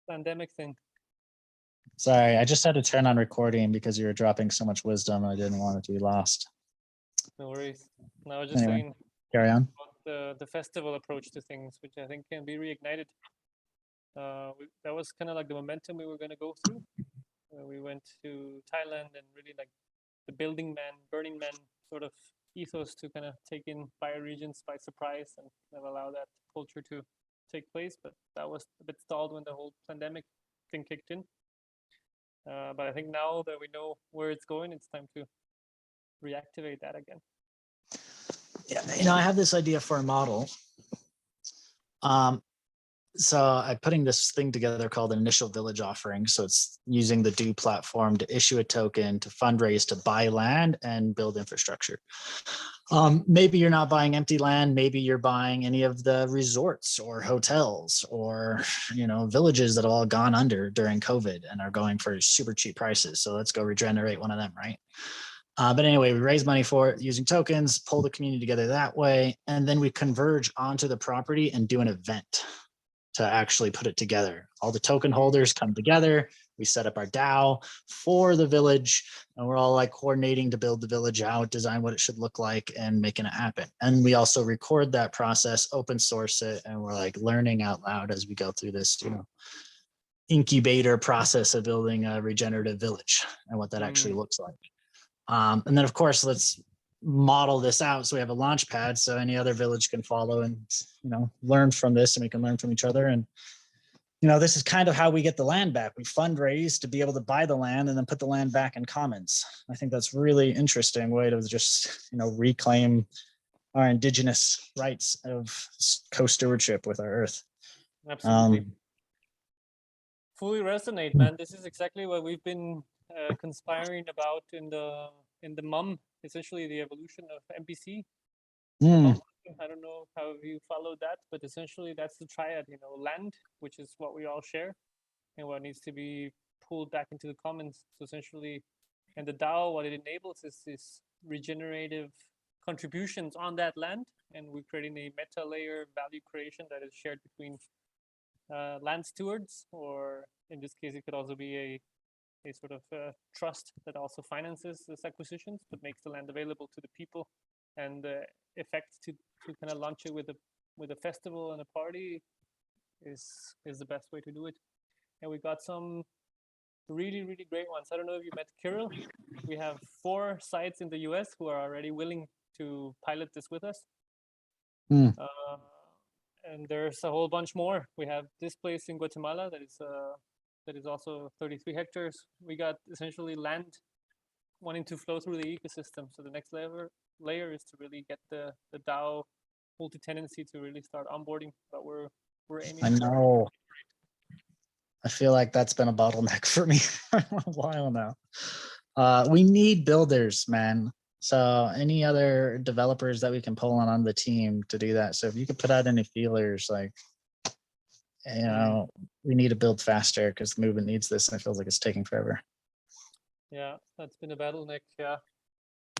pandemic thing. Sorry, I just had to turn on recording because you were dropping so much wisdom. I didn't want it to be lost. No worries. No, I was just saying carry on. About the festival approach to things, which I think can be reignited. That was kind of like the momentum we were going to go through. We went to Thailand and really like the building man, burning man sort of ethos to kind of take in bioregions by surprise and kind of allow that culture to take place. But that was a bit stalled when the whole pandemic thing kicked in. But I think now that we know where it's going, it's time to reactivate that again. Yeah, I have this idea for a model. So I'm putting this thing together called an initial village offering. So it's using the Do platform to issue a token, to fundraise, to buy land and build infrastructure. Maybe you're not buying empty land. Maybe you're buying any of the resorts or hotels or, villages that have all gone under during COVID and are going for super cheap prices. So let's go regenerate one of them, right? But anyway, we raise money for it using tokens, pull the community together that way, and then we converge onto the property and do an event to actually put it together. All the token holders come together. We set up our DAO for the village, and we're all like coordinating to build the village out, design what it should look like, and making it happen. And we also record that process, open source it, and we're like learning out loud as we go through this, incubator process of building a regenerative village and what that actually looks like. And then, of course, let's model this out so we have a launch pad so any other village can follow and learn from this, and we can learn from each other. And this is kind of how we get the land back. We fundraise to be able to buy the land and then put the land back in commons. I think that's really interesting way to just reclaim our indigenous rights of co-stewardship with our earth. Absolutely. Fully resonate, man. This is exactly what we've been conspiring about in the MUM, essentially the evolution of MPC. I don't know how you followed that, but essentially that's the triad, land, which is what we all share, and what needs to be pulled back into the commons. So essentially, and the DAO, what it enables is this regenerative contributions on that land, and we're creating a meta layer value creation that is shared between land stewards, or in this case, it could also be a sort of trust that also finances this acquisitions, but makes the land available to the people. And the effect to kind of launch it with a festival and a party is the best way to do it. And we got some really, really great ones. I don't know if you met Kirill. We have 4 sites in the US who are already willing to pilot this with us. And there's a whole bunch more. We have this place in Guatemala that is also 33 hectares. We got essentially land wanting to flow through the ecosystem. So the next layer is to really get the DAO multi-tenancy to really start onboarding. But we're aiming. I know. I feel like that's been a bottleneck for me for a while now. We need builders, man. So any other developers that we can pull on the team to do that. So if you could put out any feelers, like, we need to build faster because the movement needs this, and it feels like it's taking forever. Yeah, that's been a bottleneck. Yeah,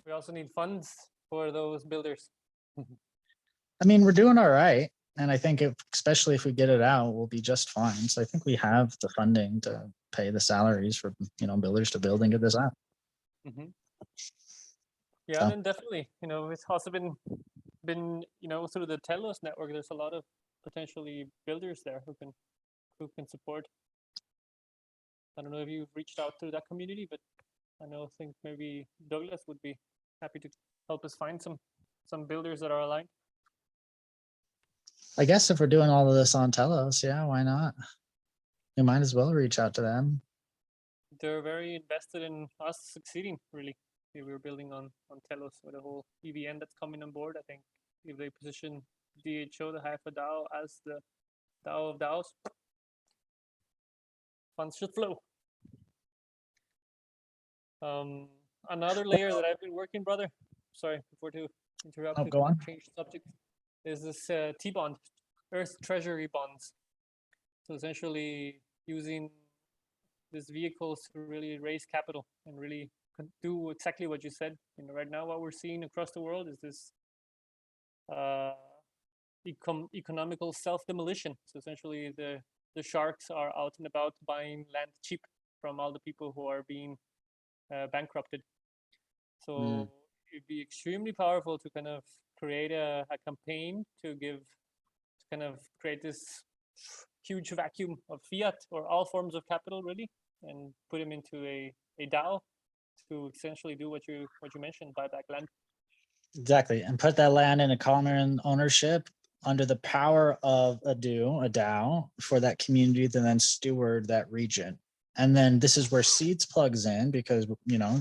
we also need funds for those builders. I mean, we're doing all right, and I think especially if we get it out, we'll be just fine. So I think we have the funding to pay the salaries for builders to build and get this out. Yeah, so. And definitely, it's also been through the Telos Network. There's a lot of potentially builders there who can support. I don't know if you've reached out to that community, but I think maybe Douglas would be happy to help us find some builders that are aligned. I guess if we're doing all of this on Telos, yeah, why not? We might as well reach out to them. They're very invested in us succeeding, really. We were building on Telos with the whole EVN that's coming on board. I think if they position DHO, the Haifa DAO, as the DAO of DAOs, funds should flow. Another layer that I've been working, brother, sorry, before to interrupt you, go on. Change subject, is this T-bond, Earth Treasury bonds. So essentially using these vehicles to really raise capital and really do exactly what you said. Right now what we're seeing across the world is this economical self-demolition. So essentially the the sharks are out and about buying land cheap from all the people who are being bankrupted. So it'd be extremely powerful to kind of create a campaign to kind of create this huge vacuum of fiat or all forms of capital, really, and put them into a DAO to essentially do what you mentioned, buy back land. Exactly, and put that land in a common ownership under the power of a DAO for that community to then steward that region. And then this is where seeds plugs in, because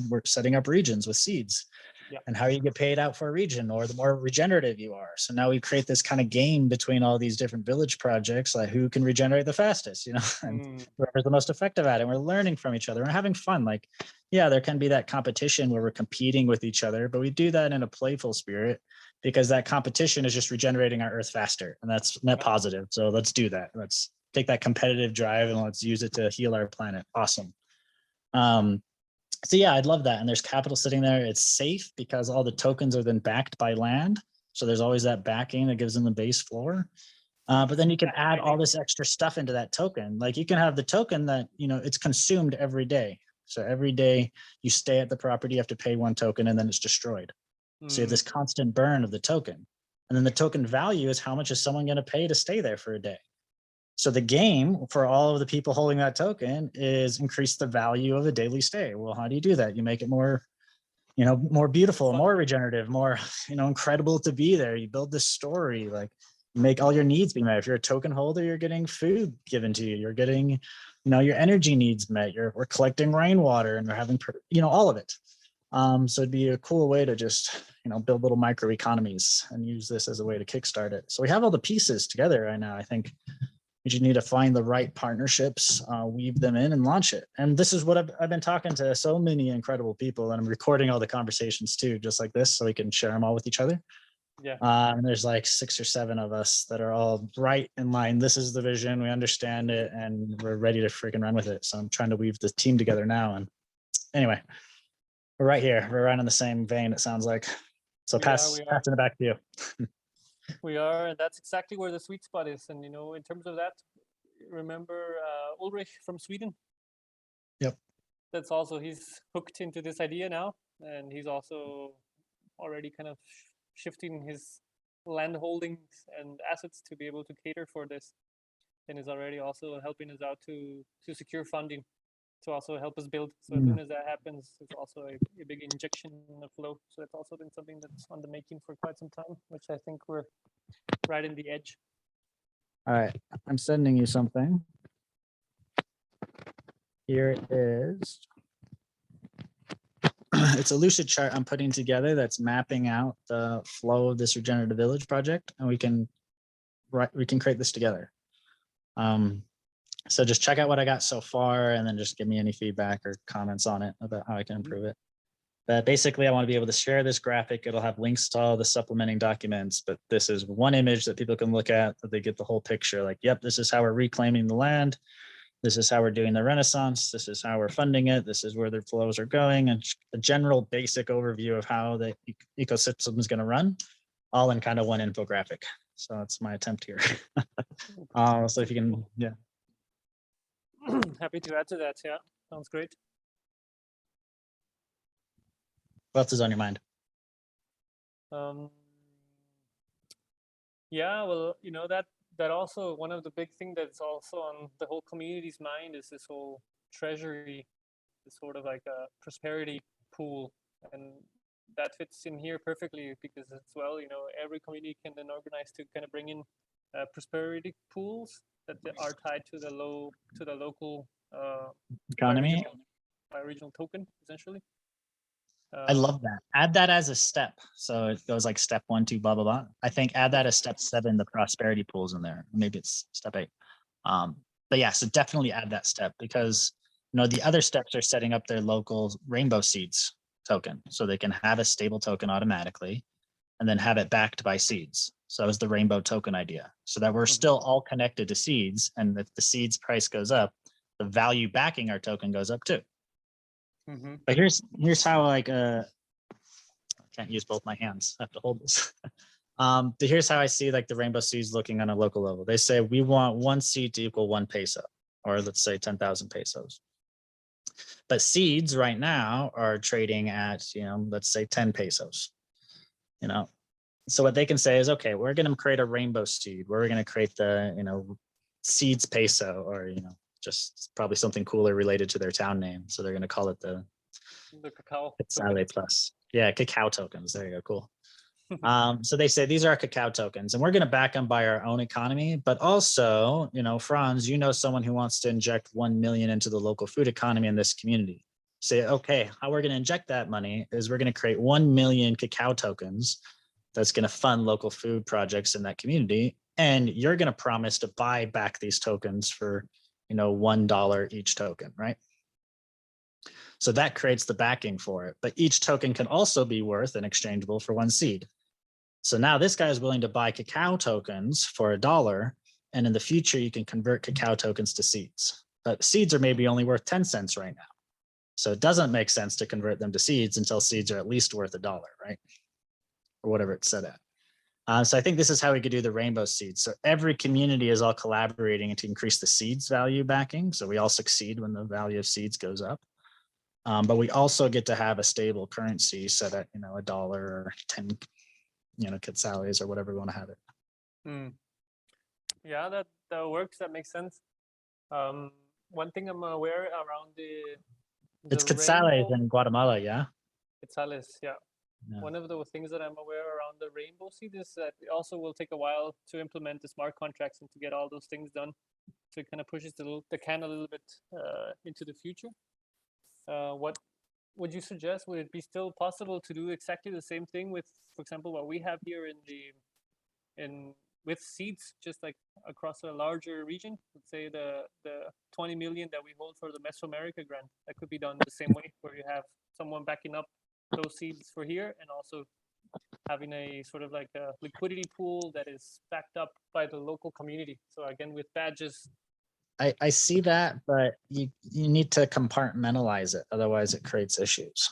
we're setting up regions with seeds. Yeah. And how you get paid out for a region, or the more regenerative you are. So now we create this kind of game between all these different village projects, like who can regenerate the fastest, and whoever's the most effective at it. And we're learning from each other. We're having fun. Like, yeah, there can be that competition where we're competing with each other, but we do that in a playful spirit, because that competition is just regenerating our earth faster, and that's net positive. So let's do that. Let's take that competitive drive and let's use it to heal our planet. Awesome. So yeah, I'd love that. And there's capital sitting there. It's safe because all the tokens are then backed by land. So there's always that backing that gives them the base floor. But then you can add all this extra stuff into that token. Like you can have the token that, it's consumed every day. So every day you stay at the property, you have to pay one token and then it's destroyed. So you have this constant burn of the token. And then the token value is how much is someone going to pay to stay there for a day. So the game for all of the people holding that token is increase the value of a daily stay. Well, how do you do that? You make it more, more beautiful, more regenerative, more, incredible to be there. You build this story, like you make all your needs be met. If you're a token holder, you're getting food given to you. You're getting, your energy needs met. We're collecting rainwater and we're having, all of it. So it'd be a cool way to just, build little micro economies and use this as a way to kickstart it. So we have all the pieces together right now. I think we just need to find the right partnerships, weave them in and launch it. And this is what I've been talking to so many incredible people, and I'm recording all the conversations too, just like this, so we can share them all with each other. Yeah. And there's like 6 or 7 of us that are all right in line. This is the vision. We understand it and we're ready to freaking run with it. So I'm trying to weave the team together now. And anyway, we're right here. We're right in the same vein, it sounds like. So passing it back to you. We are, and that's exactly where the sweet spot is. And, in terms of that, remember Ulrich from Sweden? Yep. That's also, he's hooked into this idea now. And he's also already kind of shifting his land holdings and assets to be able to cater for this. And is already also helping us out to secure funding to also help us build. So as soon as that happens, it's also a big injection of flow. So that's also been something that's on the making for quite some time, which I think we're right in the edge. All right, I'm sending you something. Here it is. It's a lucid chart I'm putting together that's mapping out the flow of this regenerative village project, and we can create this together. So just check out what I got so far, and then just give me any feedback or comments on it about how I can improve it. But basically, I want to be able to share this graphic. It'll have links to all the supplementing documents, but this is one image that people can look at, that they get the whole picture. Like, yep, this is how we're reclaiming the land. This is how we're doing the Renaissance. This is how we're funding it. This is where the flows are going, and a general basic overview of how the ecosystem is going to run, all in kind of one infographic. So that's my attempt here. So if you can, yeah. Happy to add to that. Yeah, sounds great. What else is on your mind? Yeah, well, that also one of the big things that's also on the whole community's mind is this whole treasury, this sort of like a prosperity pool, and that fits in here perfectly because as well, every community can then organize to kind of bring in prosperity pools that are tied to the local economy, by regional token, essentially. I love that. Add that as a step. So it goes like step 1, 2, blah, blah, blah. I think add that as step 7, the prosperity pools in there. Maybe it's step 8. But yeah, so definitely add that step, because the other steps are setting up their local rainbow seeds token, so they can have a stable token automatically and then have it backed by seeds. So that was the rainbow token idea, so that we're still all connected to seeds. And if the seeds price goes up, the value backing our token goes up too. But here's how, like, I can't use both my hands. I have to hold this. Here's how I see like the rainbow seeds looking on a local level. They say we want 1 seed to equal 1 peso, or let's say 10,000 pesos. But seeds right now are trading at, let's say 10 pesos. So what they can say is, okay, we're going to create a rainbow seed. We're going to create the, seeds peso, or, just probably something cooler related to their town name. So they're going to call it the cacao Quetzale Plus. Yeah, cacao tokens. There you go. Cool. So they say these are our cacao tokens, and we're going to back them by our own economy. But also, Franz, someone who wants to inject 1 million into the local food economy in this community. Say, okay, how we're going to inject that money is we're going to create 1 million cacao tokens that's going to fund local food projects in that community. And you're going to promise to buy back these tokens for, $1 each token, right? So that creates the backing for it. But each token can also be worth and exchangeable for 1 seed. So now this guy is willing to buy cacao tokens for $1. And in the future, you can convert cacao tokens to seeds. But seeds are maybe only worth 10 cents right now. So it doesn't make sense to convert them to seeds until seeds are at least worth $1, right? Or whatever it's set at. So I think this is how we could do the rainbow seeds. So every community is all collaborating to increase the seeds value backing. So we all succeed when the value of seeds goes up. But we also get to have a stable currency set at, $1 or 10, quetzales or whatever we want to have it. Yeah, that works. That makes sense. One thing I'm aware around it's quetzales in Guatemala, yeah? Quetzales, yeah. One of the things that I'm aware around the rainbow seed is that it also will take a while to implement the smart contracts and to get all those things done. So it kind of pushes the can a little bit into the future. What would you suggest? Would it be still possible to do exactly the same thing with, for example, what we have here with seeds, just like across a larger region? Let's say the 20 million that we hold for the Mesoamerica grant, that could be done the same way, where you have someone backing up those seeds for here, and also having a sort of like a liquidity pool that is backed up by the local community. So again, with badges. I see that, but you need to compartmentalize it. Otherwise it creates issues.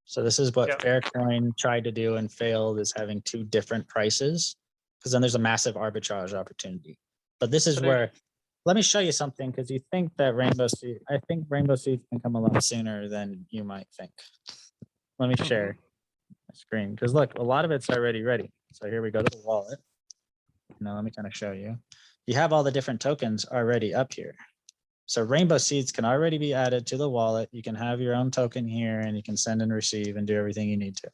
So this is what Faircoin tried to do and failed, is having 2 different prices, because then there's a massive arbitrage opportunity. But this is where, let me show you something, because you think that I think rainbow seeds can come a lot sooner than you might think. Let me share my screen, because look, a lot of it's already ready. So here we go to the wallet. Now let me kind of show you. You have all the different tokens already up here. So rainbow seeds can already be added to the wallet. You can have your own token here, and you can send and receive and do everything you need to,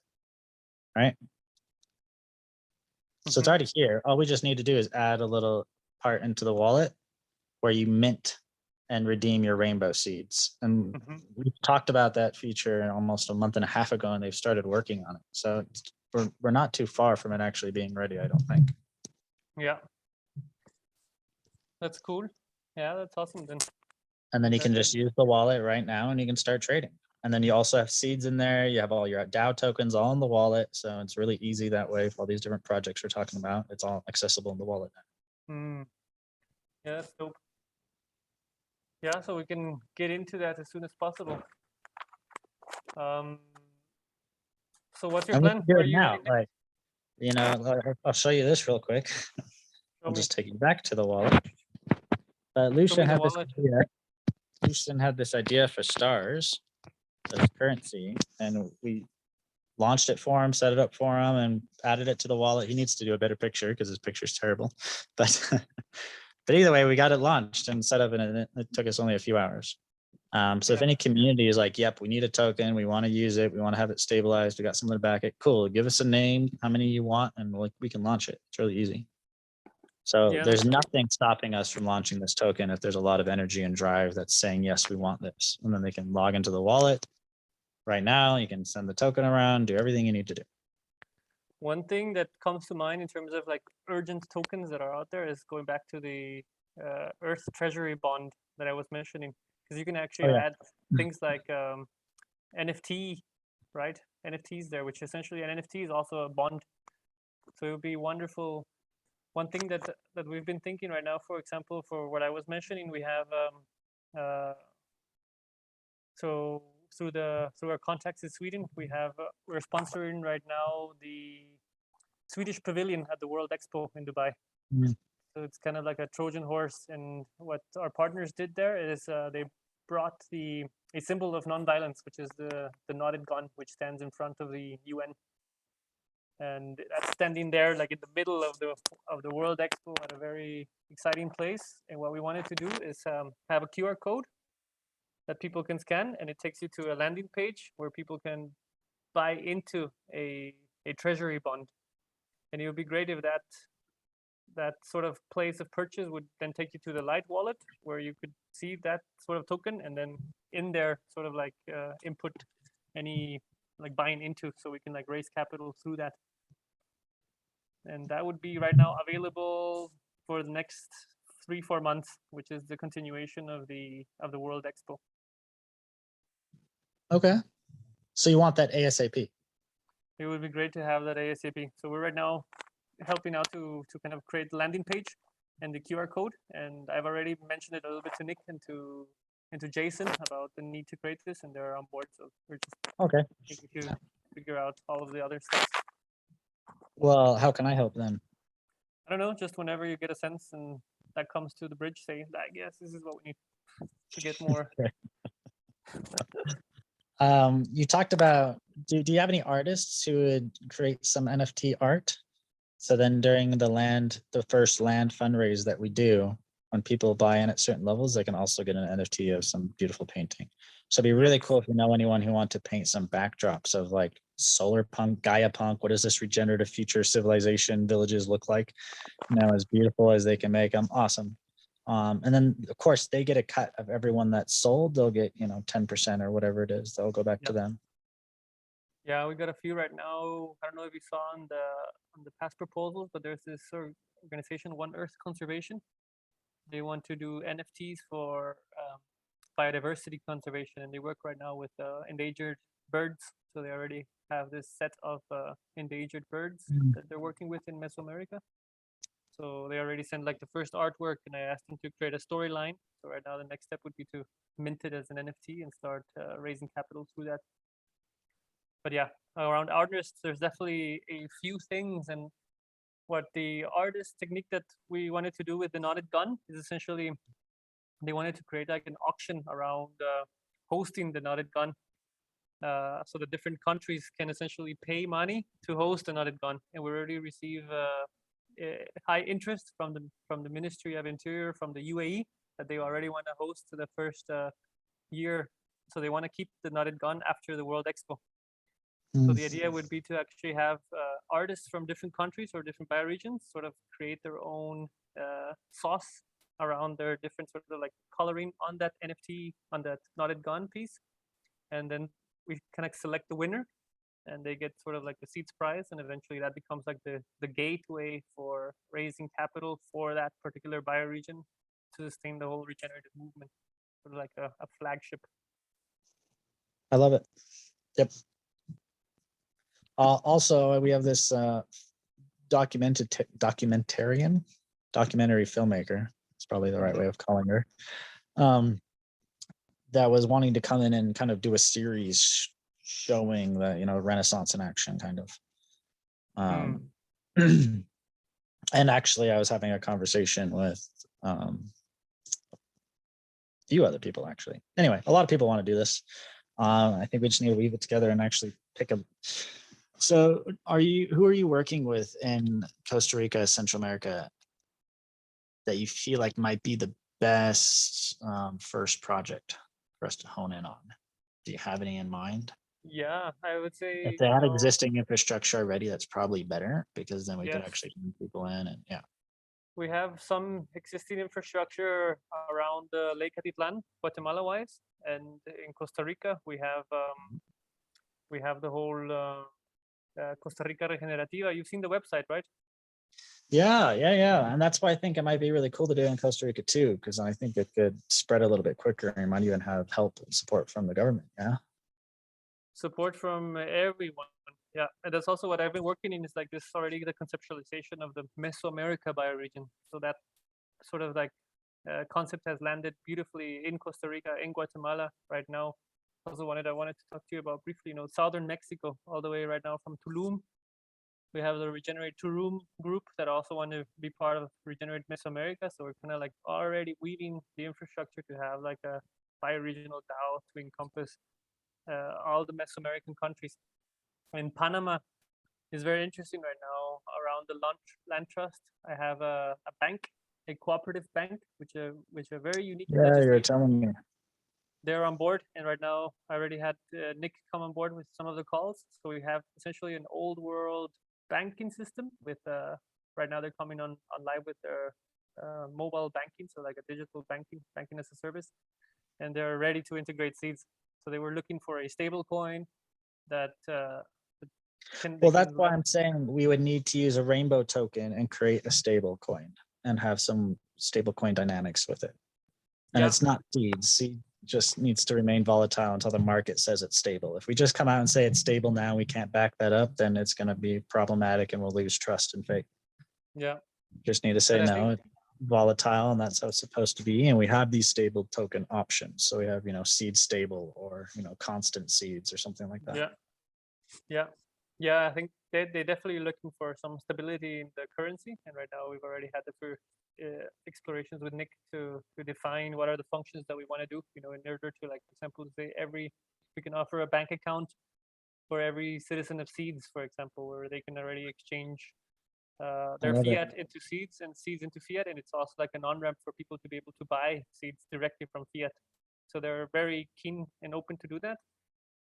right? So it's already here. All we just need to do is add a little part into the wallet where you mint and redeem your rainbow seeds. And we talked about that feature almost a month and a half ago, and they've started working on it. So we're not too far from it actually being ready, I don't think. Yeah. That's cool. Yeah, that's awesome then. And then you can just use the wallet right now and you can start trading. And then you also have seeds in there. You have all your DAO tokens all in the wallet. So it's really easy that way for all these different projects we're talking about. It's all accessible in the wallet now. Yeah, that's dope. Yeah, so we can get into that as soon as possible. So what's your plan? Do it now. Like, I'll show you this real quick. I'll just take you back to the wallet. But Lucian had this idea. Lucian had this idea for stars as currency, and we launched it for him, set it up for him, and added it to the wallet. He needs to do a better picture because his picture's terrible. But either way, we got it launched and set up, and it took us only a few hours. So if any community is like, yep, we need a token, we want to use it, we want to have it stabilized, we got something to back it, cool, give us a name, how many you want, and we can launch it. It's really easy. So there's nothing stopping us from launching this token if there's a lot of energy and drive that's saying, yes, we want this. And then they can log into the wallet right now. You can send the token around, do everything you need to do. One thing that comes to mind in terms of like urgent tokens that are out there is going back to the Earth Treasury bond that I was mentioning, because you can actually add things like NFT, right? NFTs there, which essentially an NFT is also a bond. So it would be wonderful. One thing that we've been thinking right now, for example, for what I was mentioning, we have so through our contacts in Sweden, we're sponsoring right now the Swedish pavilion at the World Expo in Dubai. Mm. So it's kind of like a Trojan horse. And what our partners did there is they brought a symbol of nonviolence, which is the knotted gun, which stands in front of the UN. And that's standing there like in the middle of the World Expo at a very exciting place. And what we wanted to do is have a QR code that people can scan, and it takes you to a landing page where people can buy into a treasury bond. And it would be great if that sort of place of purchase would then take you to the Light wallet, where you could see that sort of token, and then in there sort of like input any like buying into, so we can like raise capital through that. And that would be right now available for the next 3-4 months, which is the continuation of the World Expo. Okay. So you want that ASAP? It would be great to have that ASAP. So we're right now helping out to kind of create the landing page and the QR code. And I've already mentioned it a little bit to Nick and to Jason about the need to create this, and they're on board. So we're just okay to figure out all of the other steps. Well, how can I help then? I don't know, just whenever you get a sense and that comes to the bridge, say, I guess this is what we need to get more. You talked about, do you have any artists who would create some NFT art? So then during the first land fundraise that we do, when people buy in at certain levels, they can also get an NFT of some beautiful painting. So it'd be really cool if you know anyone who wants to paint some backdrops of like solar punk, Gaia punk. What does this regenerative future civilization villages look like? As beautiful as they can make them. Awesome. And then of course they get a cut of everyone that's sold. They'll get 10% or whatever it is. They'll go back to them. Yeah, we got a few right now. I don't know if you saw on the past proposals, but there's this organization, One Earth Conservation. They want to do NFTs for biodiversity conservation, and they work right now with endangered birds. So they already have this set of endangered birds that they're working with in Mesoamerica. So they already sent like the first artwork, and I asked them to create a storyline. So right now the next step would be to mint it as an NFT and start raising capital through that. But yeah, around artists, there's definitely a few things. And what the artist technique that we wanted to do with the knotted gun is essentially they wanted to create like an auction around hosting the knotted gun. So the different countries can essentially pay money to host the knotted gun. And we already receive high interest from the Ministry of Interior, from the UAE, that they already want to host the first year. So they want to keep the knotted gun after the World Expo. So the idea would be to actually have artists from different countries or different bioregions sort of create their own sauce around their different sort of like coloring on that NFT, on that knotted gun piece. And then we kind of select the winner, and they get sort of like the seeds prize. And eventually that becomes like the gateway for raising capital for that particular bioregion to sustain the whole regenerative movement, sort of like a flagship. I love it. Yep. Also, we have this documentary filmmaker. It's probably the right way of calling her. That was wanting to come in and kind of do a series showing the Renaissance in action, kind of. And actually, I was having a conversation with a few other people. Actually, anyway, a lot of people want to do this. I think we just need to weave it together and actually pick a. So who are you working with in Costa Rica, Central America, that you feel like might be the best first project for us to hone in on? Do you have any in mind? Yeah, I would say if they have existing infrastructure already, that's probably better, because then we Yes. could actually bring people in and we have some existing infrastructure around Lake Atitlan, Guatemala wise, and in Costa Rica we have the whole Costa Rica Regenerativa. You've seen the website, right? Yeah. And that's why I think it might be really cool to do it in Costa Rica too, because I think it could spread a little bit quicker and might even have help and support from the government. Yeah. Support from everyone. Yeah, and that's also what I've been working in, is like this already the conceptualization of the Mesoamerica bioregion. So that sort of like concept has landed beautifully in Costa Rica, in Guatemala right now. Also I wanted to talk to you about briefly, southern Mexico, all the way right now from Tulum We have the Regenerate Tulum group that also want to be part of Regenerate Mesoamerica. So we're kind of like already weaving the infrastructure to have like a bi-regional DAO to encompass all the Mesoamerican countries. In Panama is very interesting right now around the land trust. I have a bank, a cooperative bank, which are very unique. Yeah, you're telling me. They're on board, and right now I already had Nick come on board with some of the calls. So we have essentially an old world banking system with right now they're coming on live with their mobile banking, so like a digital banking as a service, and they're ready to integrate seeds. So they were looking for a stable coin that well, that's why I'm saying we would need to use a rainbow token and create a stable coin and have some stable coin dynamics with it. And it's not seeds. Seed just needs to remain volatile until the market says it's stable. If we just come out and say it's stable now, we can't back that up, then it's going to be problematic and we'll lose trust and faith. Yeah. Just need to say no, it's volatile and that's how it's supposed to be. And we have these stable token options. So we have, seed stable or, constant seeds or something like that. Yeah. Yeah. Yeah, I think they're definitely looking for some stability in the currency. And right now we've already had the first explorations with Nick to define what are the functions that we want to do, in order to, like, for example, say we can offer a bank account for every citizen of seeds, for example, where they can already exchange their fiat into seeds and seeds into fiat. And it's also like an on-ramp for people to be able to buy seeds directly from fiat. So they're very keen and open to do that.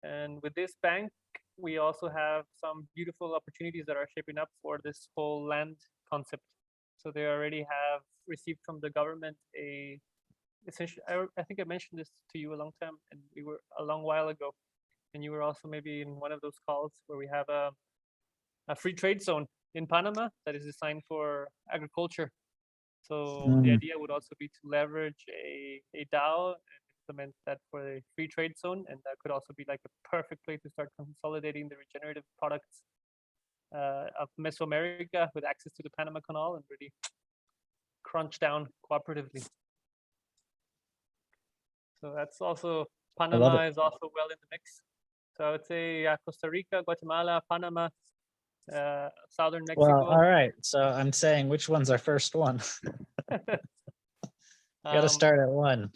And with this bank, we also have some beautiful opportunities that are shaping up for this whole land concept. So they already have received from the government essentially, I think I mentioned this to you a long time, and we were a long while ago, and you were also maybe in one of those calls where we have a free trade zone in Panama that is designed for agriculture. So the idea would also be to leverage a DAO and implement that for a free trade zone, and that could also be like a perfect place to start consolidating the regenerative products of Mesoamerica with access to the Panama Canal and really crunch down cooperatively. So that's also, Panama is also well in the mix. So I would say Costa Rica, Guatemala, Panama, southern Mexico. Well, all right. So I'm saying, which one's our first one? Got to start at one.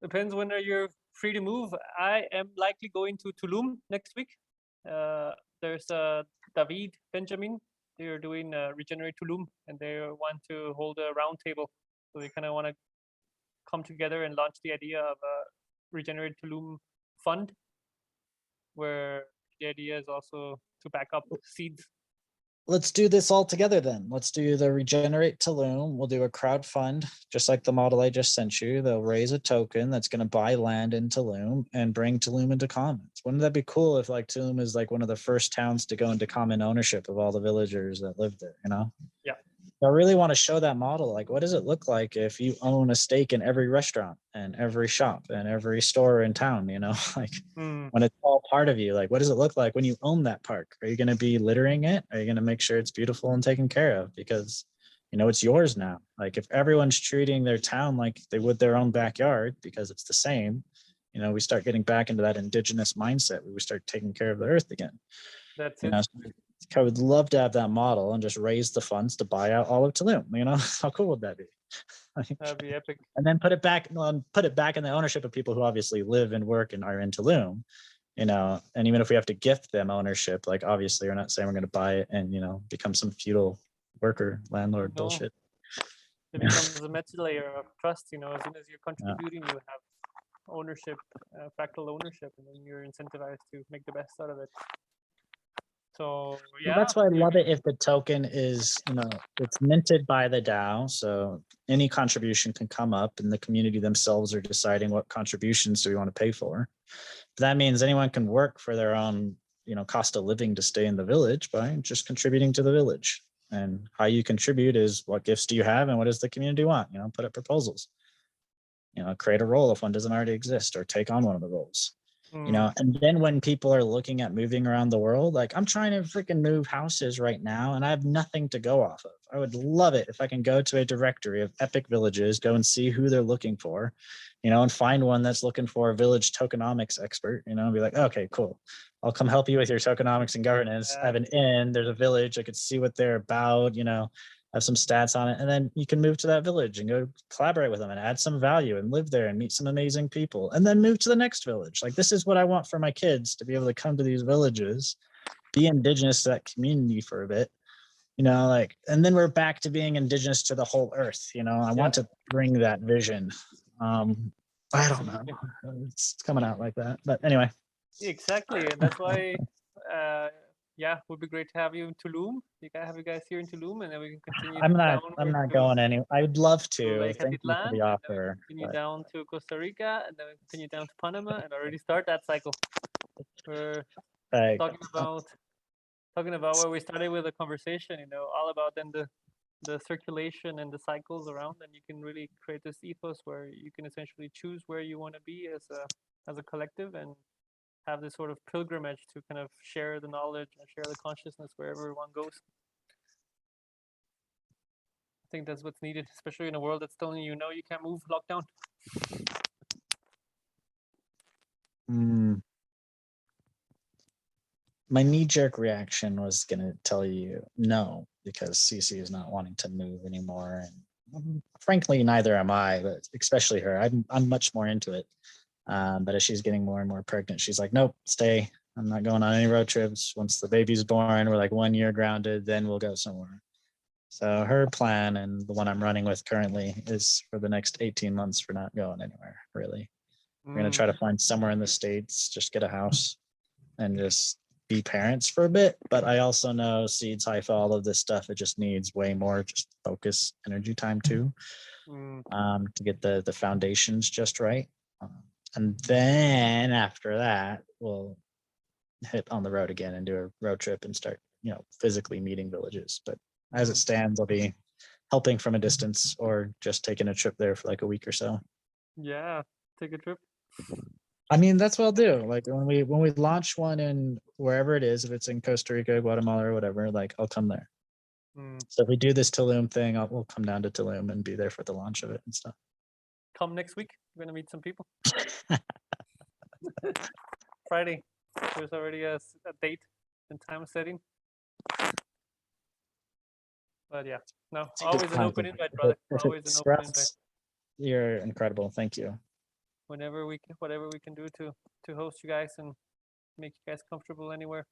Depends when you're free to move. I am likely going to Tulum next week. There's David Benjamin. They're doing Regenerate Tulum, and they want to hold a roundtable. So they kind of want to come together and launch the idea of a Regenerate Tulum fund, where the idea is also to back up seeds. Let's do this all together then. Let's do the Regenerate Tulum. We'll do a crowd fund, just like the model I just sent you. They'll raise a token that's going to buy land in Tulum and bring Tulum into commons. Wouldn't that be cool if like Tulum is like one of the first towns to go into common ownership of all the villagers that live there, Yeah. I really want to show that model. Like, what does it look like if you own a stake in every restaurant and every shop and every store in town, like when it's all part of you, like, what does it look like when you own that park? Are you going to be littering it? Are you going to make sure it's beautiful and taken care of? Because, it's yours now. Like if everyone's treating their town like they would their own backyard because it's the same, we start getting back into that indigenous mindset where we start taking care of the earth again. That's it. I would love to have that model and just raise the funds to buy out all of Tulum. How cool would that be? That'd be epic. And then put it back in the ownership of people who obviously live and work and are in Tulum. And even if we have to gift them ownership, like obviously we're not saying we're going to buy it and become some feudal worker landlord bullshit. It becomes a meta layer of trust. As soon as you're contributing, you have ownership, fractal ownership, and then you're incentivized to make the best out of it. So yeah, well, that's why I love it if the token is, it's minted by the DAO. So any contribution can come up and the community themselves are deciding what contributions do we want to pay for. But that means anyone can work for their own, cost of living to stay in the village by just contributing to the village. And how you contribute is what gifts do you have and what does the community want? Put up proposals, create a role if one doesn't already exist or take on one of the roles. you know. And then when people are looking at moving around the world, like I'm trying to freaking move houses right now and I have nothing to go off of. I would love it if I can go to a directory of epic villages, go and see who they're looking for, you know, and find one that's looking for a village tokenomics expert, you know, and be like, okay, cool, I'll come help you with your tokenomics and governance. I have an inn, there's a village, I could see what they're about, you know, have some stats on it, and then you can move to that village and go collaborate with them and add some value and live there and meet some amazing people, and then move to the next village. Like, this is what I want for my kids, to be able to come to these villages, be indigenous to that community for a bit, you know, like, and then we're back to being indigenous to the whole earth, you know. I want to bring that vision. I don't know, it's coming out like that, but anyway. Exactly, and that's why yeah, would be great to have you in Tulum. Have you guys here in Tulum, and then we can continue. I'm not going anywhere. I'd love to. Thank you for the offer. Continue down to Costa Rica, and then we continue down to Panama, and already start that cycle. We're talking about where we started with the conversation. You know, all about then the circulation and the cycles around, and you can really create this ethos where you can essentially choose where you want to be as a collective, and have this sort of pilgrimage to kind of share the knowledge and share the consciousness wherever one goes. I think that's what's needed, especially in a world that's telling you, no, you can't move, lockdown. My knee-jerk reaction was going to tell you no, because CC is not wanting to move anymore. And frankly, neither am I, but especially her. I'm much more into it. But as she's getting more and more pregnant, she's like, nope, stay. I'm not going on any road trips. Once the baby's born, we're like 1 year grounded, then we'll go somewhere. So her plan, and the one I'm running with currently, is for the next 18 months we're not going anywhere, really. We're going to try to find somewhere in the States, just get a house and just be parents for a bit. But I also know seeds, Haifa, all of this stuff, it just needs way more just focus, energy time too, to get the foundations just right. And then after that, we'll hit on the road again and do a road trip and start, you know, physically meeting villages. But as it stands, I'll be helping from a distance or just taking a trip there for like a week or so. Yeah, take a trip. I mean, that's what I'll do. Like when we launch one in wherever it is, if it's in Costa Rica, Guatemala, or whatever, like I'll come there. So if we do this Tulum thing, we'll come down to Tulum and be there for the launch of it and stuff. Come next week. We're gonna meet some people. Friday. There's already a date and time setting. But yeah, no, always an open invite, brother. Always an open invite. You're incredible. Thank you. Whatever we can do to host you guys and make you guys comfortable anywhere.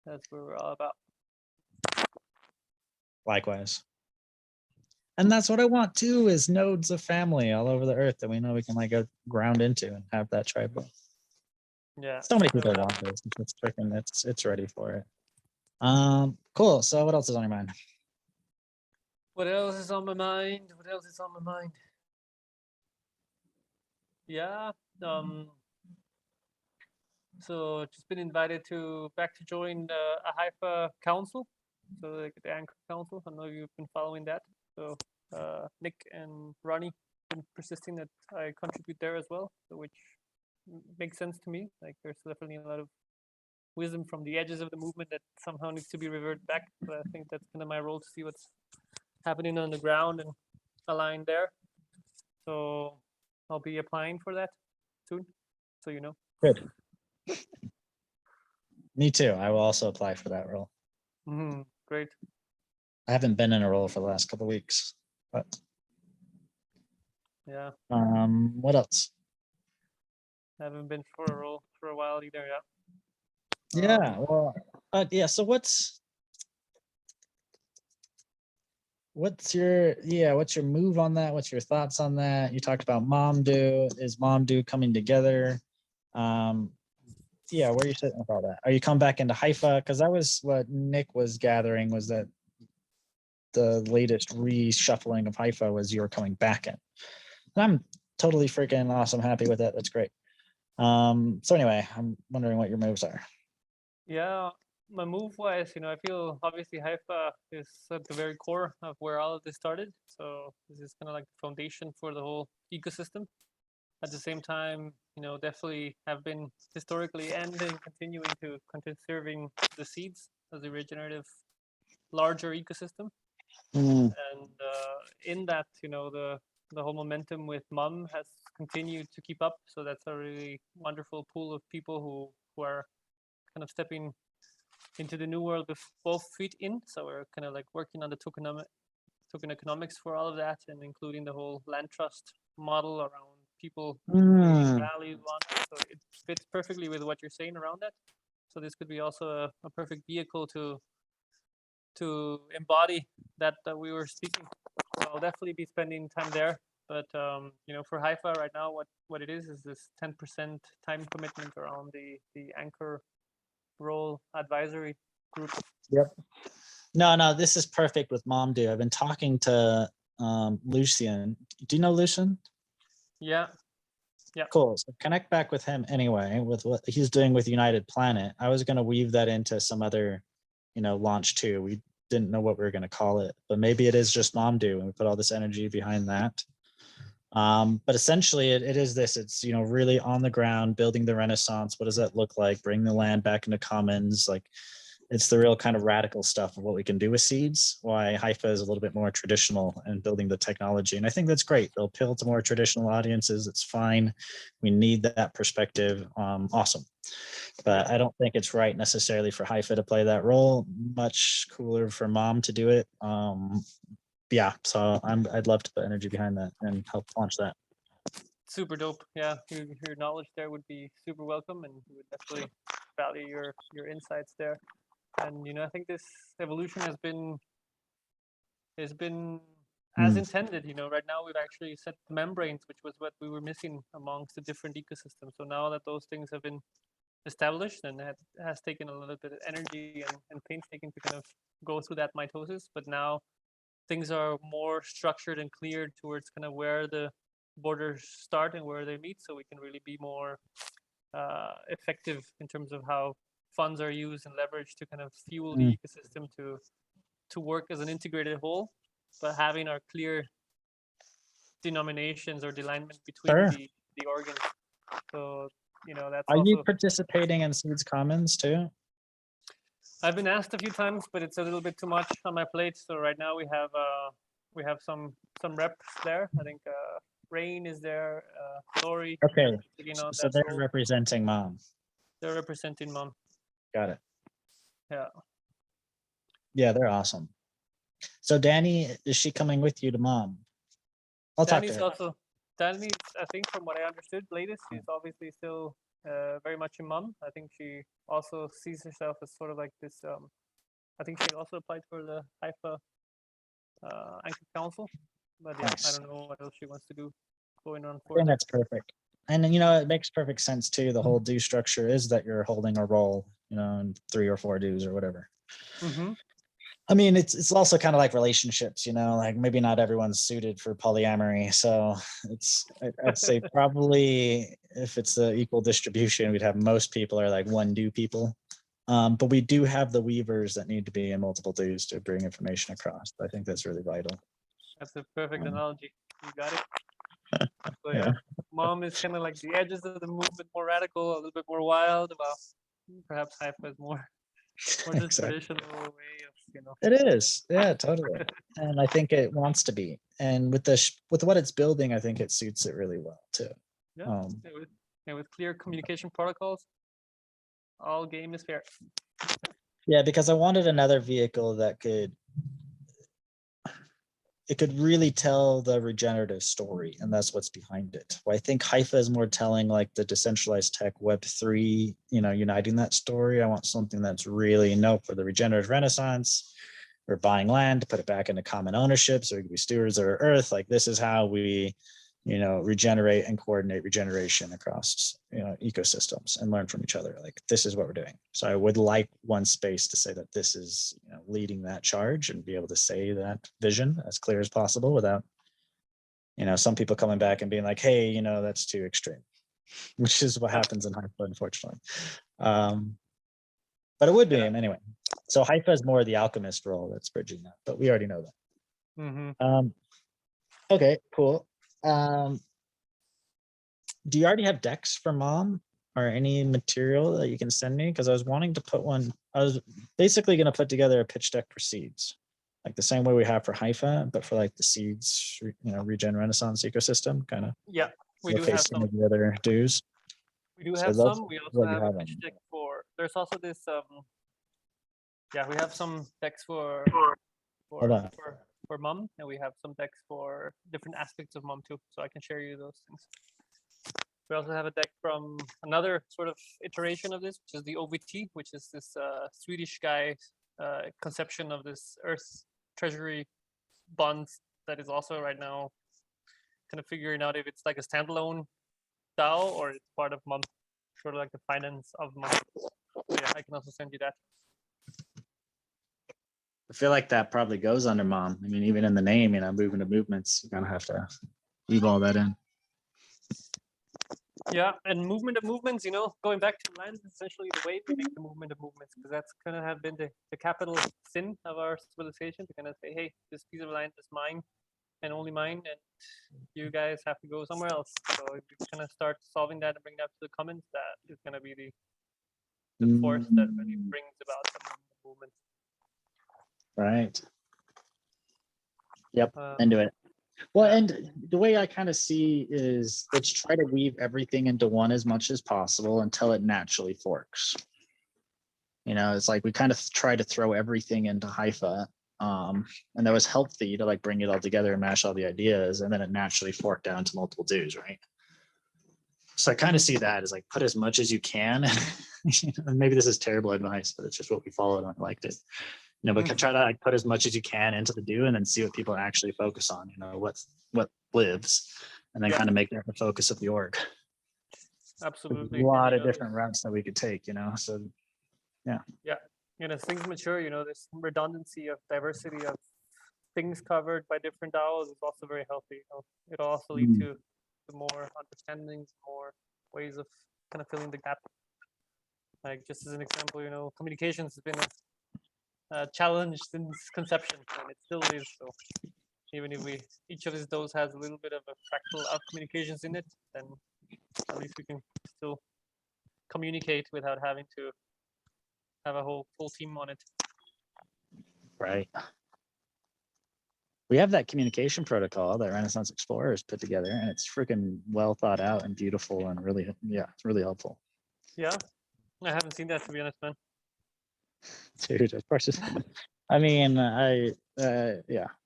That's what we're all about. Likewise. And that's what I want too, is nodes of family all over the earth that we know we can like go ground into and have that tribe with. Yeah. So many people want this. It's freaking, it's ready for it. Cool. So what else is on your mind? What else is on my mind? Yeah. So just been invited back to join a Haifa Council. So like the Anchor Council. I know you've been following that. So Nick and Ronnie been persisting that I contribute there as well, so which makes sense to me. Like there's definitely a lot of wisdom from the edges of the movement that somehow needs to be reverted back. But I think that's kind of my role, to see what's happening on the ground and align there. So I'll be applying for that soon, so you know. Good. Me too. I will also apply for that role. Great. I haven't been in a role for the last couple of weeks, but yeah. What else? I haven't been for a role for a while either. Yeah. Well, yeah. So what's your move on that? What's your thoughts on that? You talked about Momdo. Is Momdo coming together? Yeah, where are you sitting with all that? Are you come back into Haifa? Because that was what Nick was gathering, was that the latest reshuffling of Haifa was you were coming back in. And I'm totally freaking awesome, happy with that. That's great. So anyway, I'm wondering what your moves are. Yeah, my move wise, you know, I feel obviously Haifa is at the very core of where all of this started. So this is kind of like the foundation for the whole ecosystem. at the same time, definitely have been historically and then continuing to conserving the seeds as a regenerative larger ecosystem. Mm. And in that, the whole momentum with MUM has continued to keep up. So that's a really wonderful pool of people who are kind of stepping into the new world with both feet in. So we're kind of like working on the token economics for all of that, and including the whole land trust model around people creating value on it. So it fits perfectly with what you're saying around that. So this could be also a perfect vehicle to embody that we were speaking. So I'll definitely be spending time there. But for Haifa right now, what it is this 10% time commitment around the anchor role advisory group. Yep. No, this is perfect with Momdu. I've been talking to Lucian. Do you know Lucian? Yeah. Cool. So connect back with him anyway, with what he's doing with United Planet. I was going to weave that into some other, launch too. We didn't know what we were going to call it, but maybe it is just Momdu, and we put all this energy behind that. But essentially it is this, it's, really on the ground, building the Renaissance. What does that look like? Bring the land back into commons. Like, it's the real kind of radical stuff of what we can do with seeds, why Haifa is a little bit more traditional and building the technology. And I think that's great. They'll appeal to more traditional audiences. It's fine. We need that perspective. Awesome. But I don't think it's right necessarily for Haifa to play that role. Much cooler for Mom to do it. Yeah, so I'd love to put energy behind that and help launch that. Super dope. Yeah, your knowledge there would be super welcome, and we would definitely value your insights there. And I think this evolution has been as intended. Right now we've actually set the membranes, which was what we were missing amongst the different ecosystems. So now that those things have been established, and it has taken a little bit of energy and painstaking to kind of go through that mitosis, but now things are more structured and cleared towards kind of where the borders start and where they meet, so we can really be more effective in terms of how funds are used and leveraged to kind of fuel the ecosystem to work as an integrated whole, but having our clear denominations or alignment between the organs. So that's Are also. you participating in Seeds Commons too? I've been asked a few times, but it's a little bit too much on my plate. So right now we have some reps there. I think Rain is there, Lori. Okay, so they're representing Mom. They're representing Mom. Got it. Yeah. Yeah, they're awesome. So Danny, is she coming with you to Mom? I'll Danny's talk to her. Danny, I think from what I understood, latest, she's obviously still very much in Mom. I think she also sees herself as sort of like this. I think she also applied for the Haifa Anchor Council, but yeah, nice. I don't know what else she wants to do going on. I think that's perfect. And it makes perfect sense too. The whole due structure is that you're holding a role, in 3 or 4 dues or whatever. I mean, it's also kind of like relationships, like maybe not everyone's suited for polyamory. So I'd say probably if it's the equal distribution, we'd have most people are like 1 due people. But we do have the weavers that need to be in multiple dues to bring information across. I think that's really vital. That's a perfect analogy. You got it. So yeah, Mom is kind of like the edges of the movement, more radical, a little bit more wild. Well, perhaps Haifa is more just traditional way of, It is, yeah, totally. And I think it wants to be. And with what it's building, I think it suits it really well too. Yeah, with clear communication protocols, all game is fair. Yeah, because I wanted another vehicle that could really tell the regenerative story, and that's what's behind it. Well, I think Haifa is more telling like the decentralized tech Web3, uniting that story. I want something that's really for the regenerative Renaissance. We're buying land to put it back into common ownership so we can be stewards of our earth. Like, this is how we regenerate and coordinate regeneration across ecosystems and learn from each other. Like, this is what we're doing. So I would like one space to say that this is leading that charge, and be able to say that vision as clear as possible without some people coming back and being like, hey, that's too extreme, which is what happens in Haifa, unfortunately. But it would be anyway. So Haifa is more the alchemist role that's bridging that, but we already know that. Okay, cool. do you already have decks for Mom or any material that you can send me? Because I was wanting to put one. I was basically going to put together a pitch deck for seeds, like the same way we have for Haifa, but for like the seeds, Regen Renaissance ecosystem, kind of. Yeah, we do have some. The other dues. We do So have that's some. We also what you have a have pitch on. deck for. There's also this. Yeah, we have some decks for Hold on. Mum, and we have some decks for different aspects of Mum too. So I can share you those things. We also have a deck from another sort of iteration of this, which is the OVT, which is this Swedish guy conception of this Earth Treasury bonds that is also right now kind of figuring out if it's like a standalone DAO or it's part of Mum, sort of like the finance of Mum. So yeah, I can also send you that. I feel like that probably goes under Mom. I mean, even in the name, movement of movements, you kind of have to weave all that in. Yeah, and movement of movements, going back to land is essentially the way we make the movement of movements, because that's kind of have been the capital sin of our civilization, to kind of say, hey, this piece of land is mine and only mine, and you guys have to go somewhere else. So if we kind of start solving that and bring that to the commons, that is going to be the force that really brings about the movement. Right. Yep, into it. Well, yeah. and the way I kind of see is let's try to weave everything into one as much as possible until it naturally forks. It's like we kind of try to throw everything into Haifa. And that was healthy to like bring it all together and mash all the ideas, and then it naturally forked down to multiple dues, right? So I kind of see that as like put as much as you can. Maybe this is terrible advice, but it's just what we followed and I liked it. But try to like put as much as you can into the do and then see what people actually focus on, what lives, and then kind of make that the focus of the org. Absolutely. There's a lot of different routes that we could take, so yeah. Yeah. As things mature, this redundancy of diversity of things covered by different DAOs is also very healthy. It'll also lead to more understandings, more ways of kind of filling the gap. Like just as an example, communications has been a challenge since conception, and it still is. So even if each of those has a little bit of a fractal of communications in it, then at least we can still communicate without having to have a whole full team on it. Right. We have that communication protocol that Renaissance Explorers put together, and it's freaking well thought out and beautiful and really, it's really helpful. Yeah, I haven't seen that, to be honest, man. Dude, of course. I mean,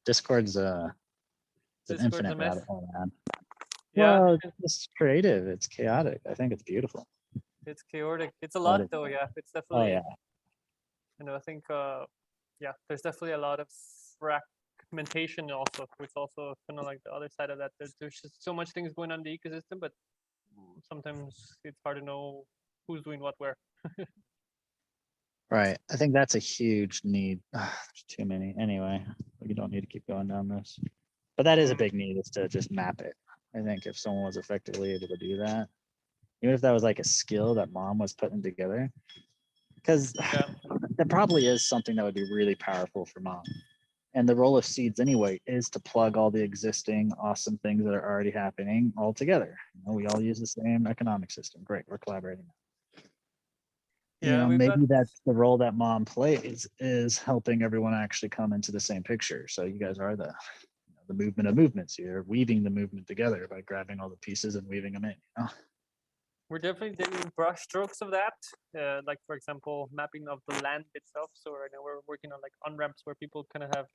Discord's an infinite rabbit hole, man. Yeah, well, it's creative. It's chaotic. I think it's beautiful. It's chaotic. It's a lot, though. Yeah, it's definitely. Oh yeah. I think there's definitely a lot of fragmentation also, which also kind of like the other side of that. There's just so much things going on in the ecosystem, but sometimes it's hard to know who's doing what where. Right. I think that's a huge need. There's too many. Anyway, we don't need to keep going down this. But that is a big need, is to just map it. I think if someone was effectively able to do that, even if that was like a skill that Mom was putting together, because that probably is something that would be really powerful for Mom. And the role of seeds anyway is to plug all the existing awesome things that are already happening all together. We all use the same economic system. Great, we're collaborating. Yeah, maybe that's the role that Mom plays, is helping everyone actually come into the same picture. So you guys are the movement of movements. You're weaving the movement together by grabbing all the pieces and weaving them in. We're definitely doing brush strokes of that, like for example, mapping of the land itself. So right now we're working on like on-ramps where people kind of have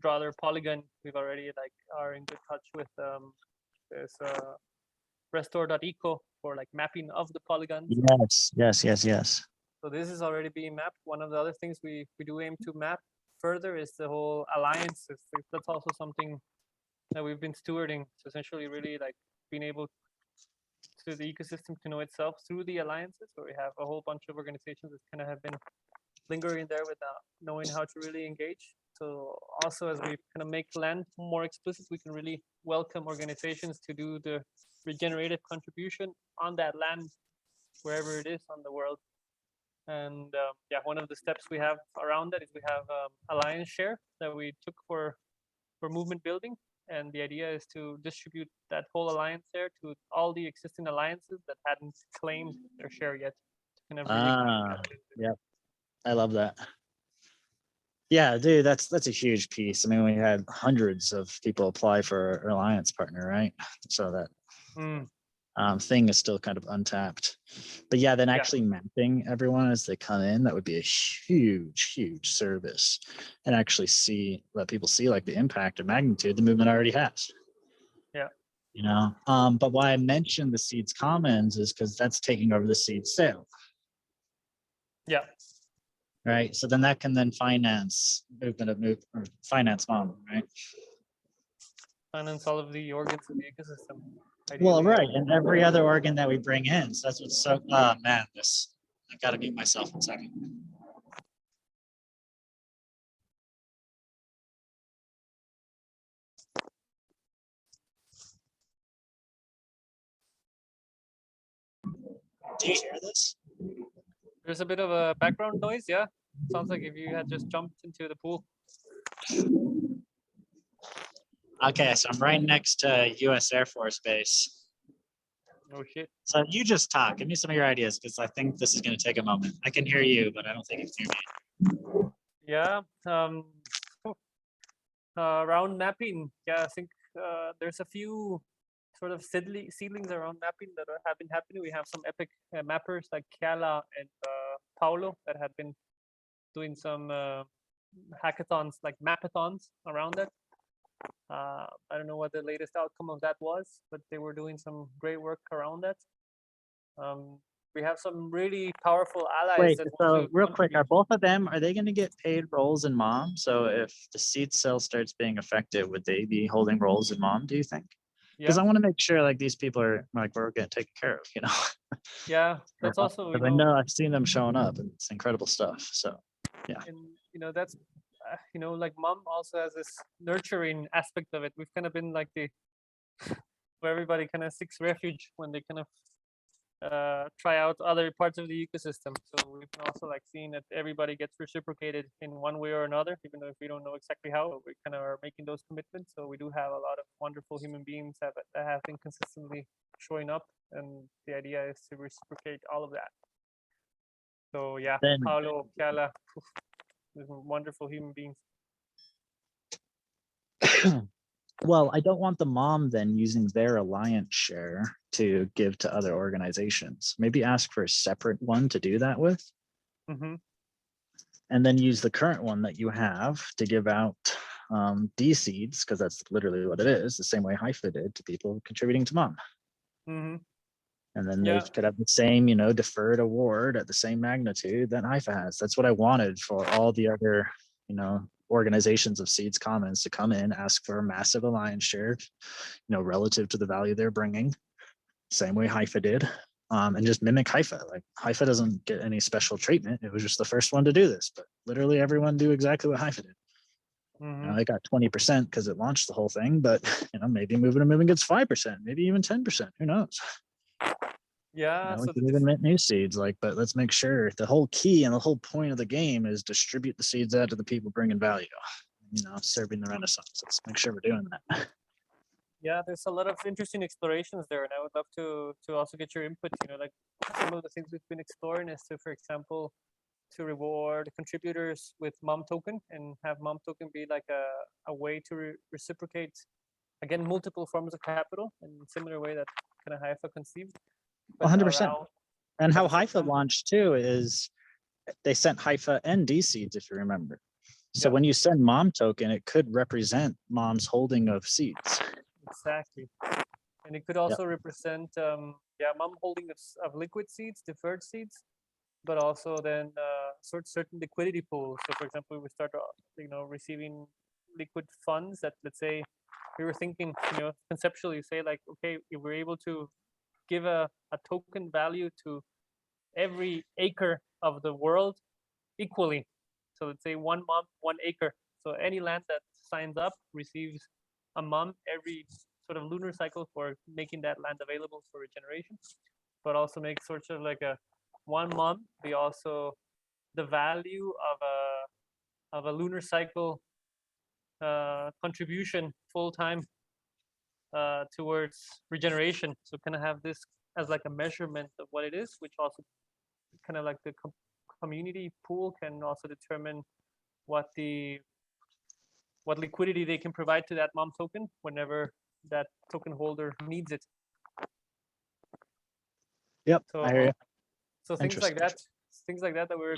draw their polygon. We've already are in good touch with this restore.eco for like mapping of the polygons. Yes. So this is already being mapped. One of the other things we do aim to map further is the whole alliances. That's also something that we've been stewarding. So essentially really like being able to the ecosystem to know itself through the alliances, where we have a whole bunch of organizations that kind of have been lingering there without knowing how to really engage. So also as we kind of make land more explicit, we can really welcome organizations to do the regenerative contribution on that land, wherever it is on the world. And one of the steps we have around that is we have Alliance Share that we took for movement building. and the idea is to distribute that whole alliance there to all the existing alliances that hadn't claimed their share yet. To kind of really Yep. I love that. Yeah, dude, that's a huge piece. I mean, we had hundreds of people apply for our alliance partner, right? So that thing is still kind of untapped. But yeah, then actually mapping everyone as they come in, that would be a huge service, and actually let people see like the impact or magnitude the movement already has. Yeah. You know, but why I mentioned the Seeds Commons is because that's taking over the seed sale. Yeah. Right. So then that can then finance or finance Momo, right? Finance all of the organs of the ecosystem. Well, Ideally, right. And every other organ that we bring in. So that's what's so, man, I've got to mute myself 1 second. Do you hear this? There's a bit of a background noise. Yeah. Sounds like if you had just jumped into the pool. Okay, so I'm right next to US Air Force Base. Oh shit. So you just talk. Give me some of your ideas because I think this is going to take a moment. I can hear you, but I don't think you can hear me. Yeah. Around mapping. Yeah, I think there's a few sort of seedlings around mapping that have been happening. We have some epic mappers like Kiala and Paulo that have been doing some hackathons, like mapathons around it. I don't know what the latest outcome of that was, but they were doing some great work around that. We have some really powerful allies. Wait, that so real quick, are both of them, are they going to get paid roles in Mom? So if the seed sale starts being effective, would they be holding roles in Mom, do you think? Because I want to make sure like these people are like, we're getting taken care of, you know? Yeah, that's also, I know I've seen them showing up and it's incredible stuff. So, yeah. And, you know, that's, you know, like Mom also has this nurturing aspect of it. We've kind of been like where everybody kind of seeks refuge when they kind of try out other parts of the ecosystem. So we've also like seen that everybody gets reciprocated in one way or another, even though if we don't know exactly how, we kind of are making those commitments. So we do have a lot of wonderful human beings that have been consistently showing up, and the idea is to reciprocate all of that. So yeah, Paulo, Kiala, wonderful human beings. Well, I don't want the Mom then using their alliance share to give to other organizations. Maybe ask for a separate one to do that with. And then use the current one that you have to give out D-seeds, because that's literally what it is, the same way Haifa did to people contributing to Mom. And then they could have the same, you know, deferred award at the same magnitude that Haifa has. That's what I wanted for all the other, you know, organizations of Seeds Commons to come in, ask for a massive alliance share, you know, relative to the value they're bringing, same way Haifa did, and just mimic Haifa. Like Haifa doesn't get any special treatment. It was just the first one to do this, but literally everyone do exactly what Haifa did. You know, it got 20% because it launched the whole thing, but you know, maybe moving gets 5%, maybe even 10%. Who knows? Yeah, you know, we can even mint new seeds, like, but let's make sure the whole key and the whole point of the game is distribute the seeds out to the people bringing value, you know, serving the Renaissance. Let's make sure we're doing that. Yeah, there's a lot of interesting explorations there, and I would love to also get your input. You know, like some of the things we've been exploring is to, for example, to reward contributors with Mom token and have Mom token be like a way to reciprocate, again, multiple forms of capital in a similar way that kind of Haifa conceived. 100%. And how Haifa launched too is they sent Haifa and D seeds, if you remember. So when you send Mom token, it could represent Mom's holding of seeds. Exactly. And it could also represent, Mom holding of liquid seeds, deferred seeds, but also then certain liquidity pools. So for example, we start, you know, receiving liquid funds that, let's say, we were thinking, you know, conceptually say like, okay, if we're able to give a token value to every acre of the world equally. So let's say 1 Mom, 1 acre. So any land that signs up receives a Mom every sort of lunar cycle for making that land available for regeneration, but also make sort of like a 1 Mom be also the value of a lunar cycle contribution full time towards regeneration. So kind of have this as like a measurement of what it is, which also kind of like the community pool can also determine what liquidity they can provide to that MOM token whenever that token holder needs it. Yep, So, I hear you. so things like Interesting. that we're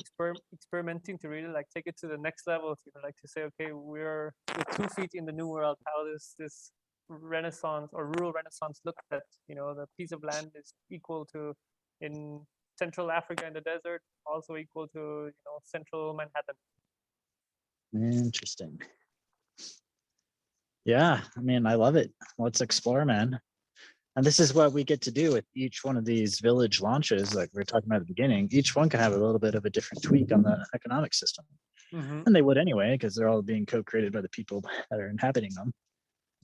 experimenting to really like take it to the next level. To like to say, okay, we're with 2 feet in the new world. How does this Renaissance or rural Renaissance look? That the piece of land is equal to in Central Africa in the desert, also equal to Central Manhattan. Interesting. Yeah, I mean, I love it. Let's explore, man. And this is what we get to do with each one of these village launches, like we were talking about at the beginning. Each one can have a little bit of a different tweak on the economic system. And they would anyway, because they're all being co-created by the people that are inhabiting them.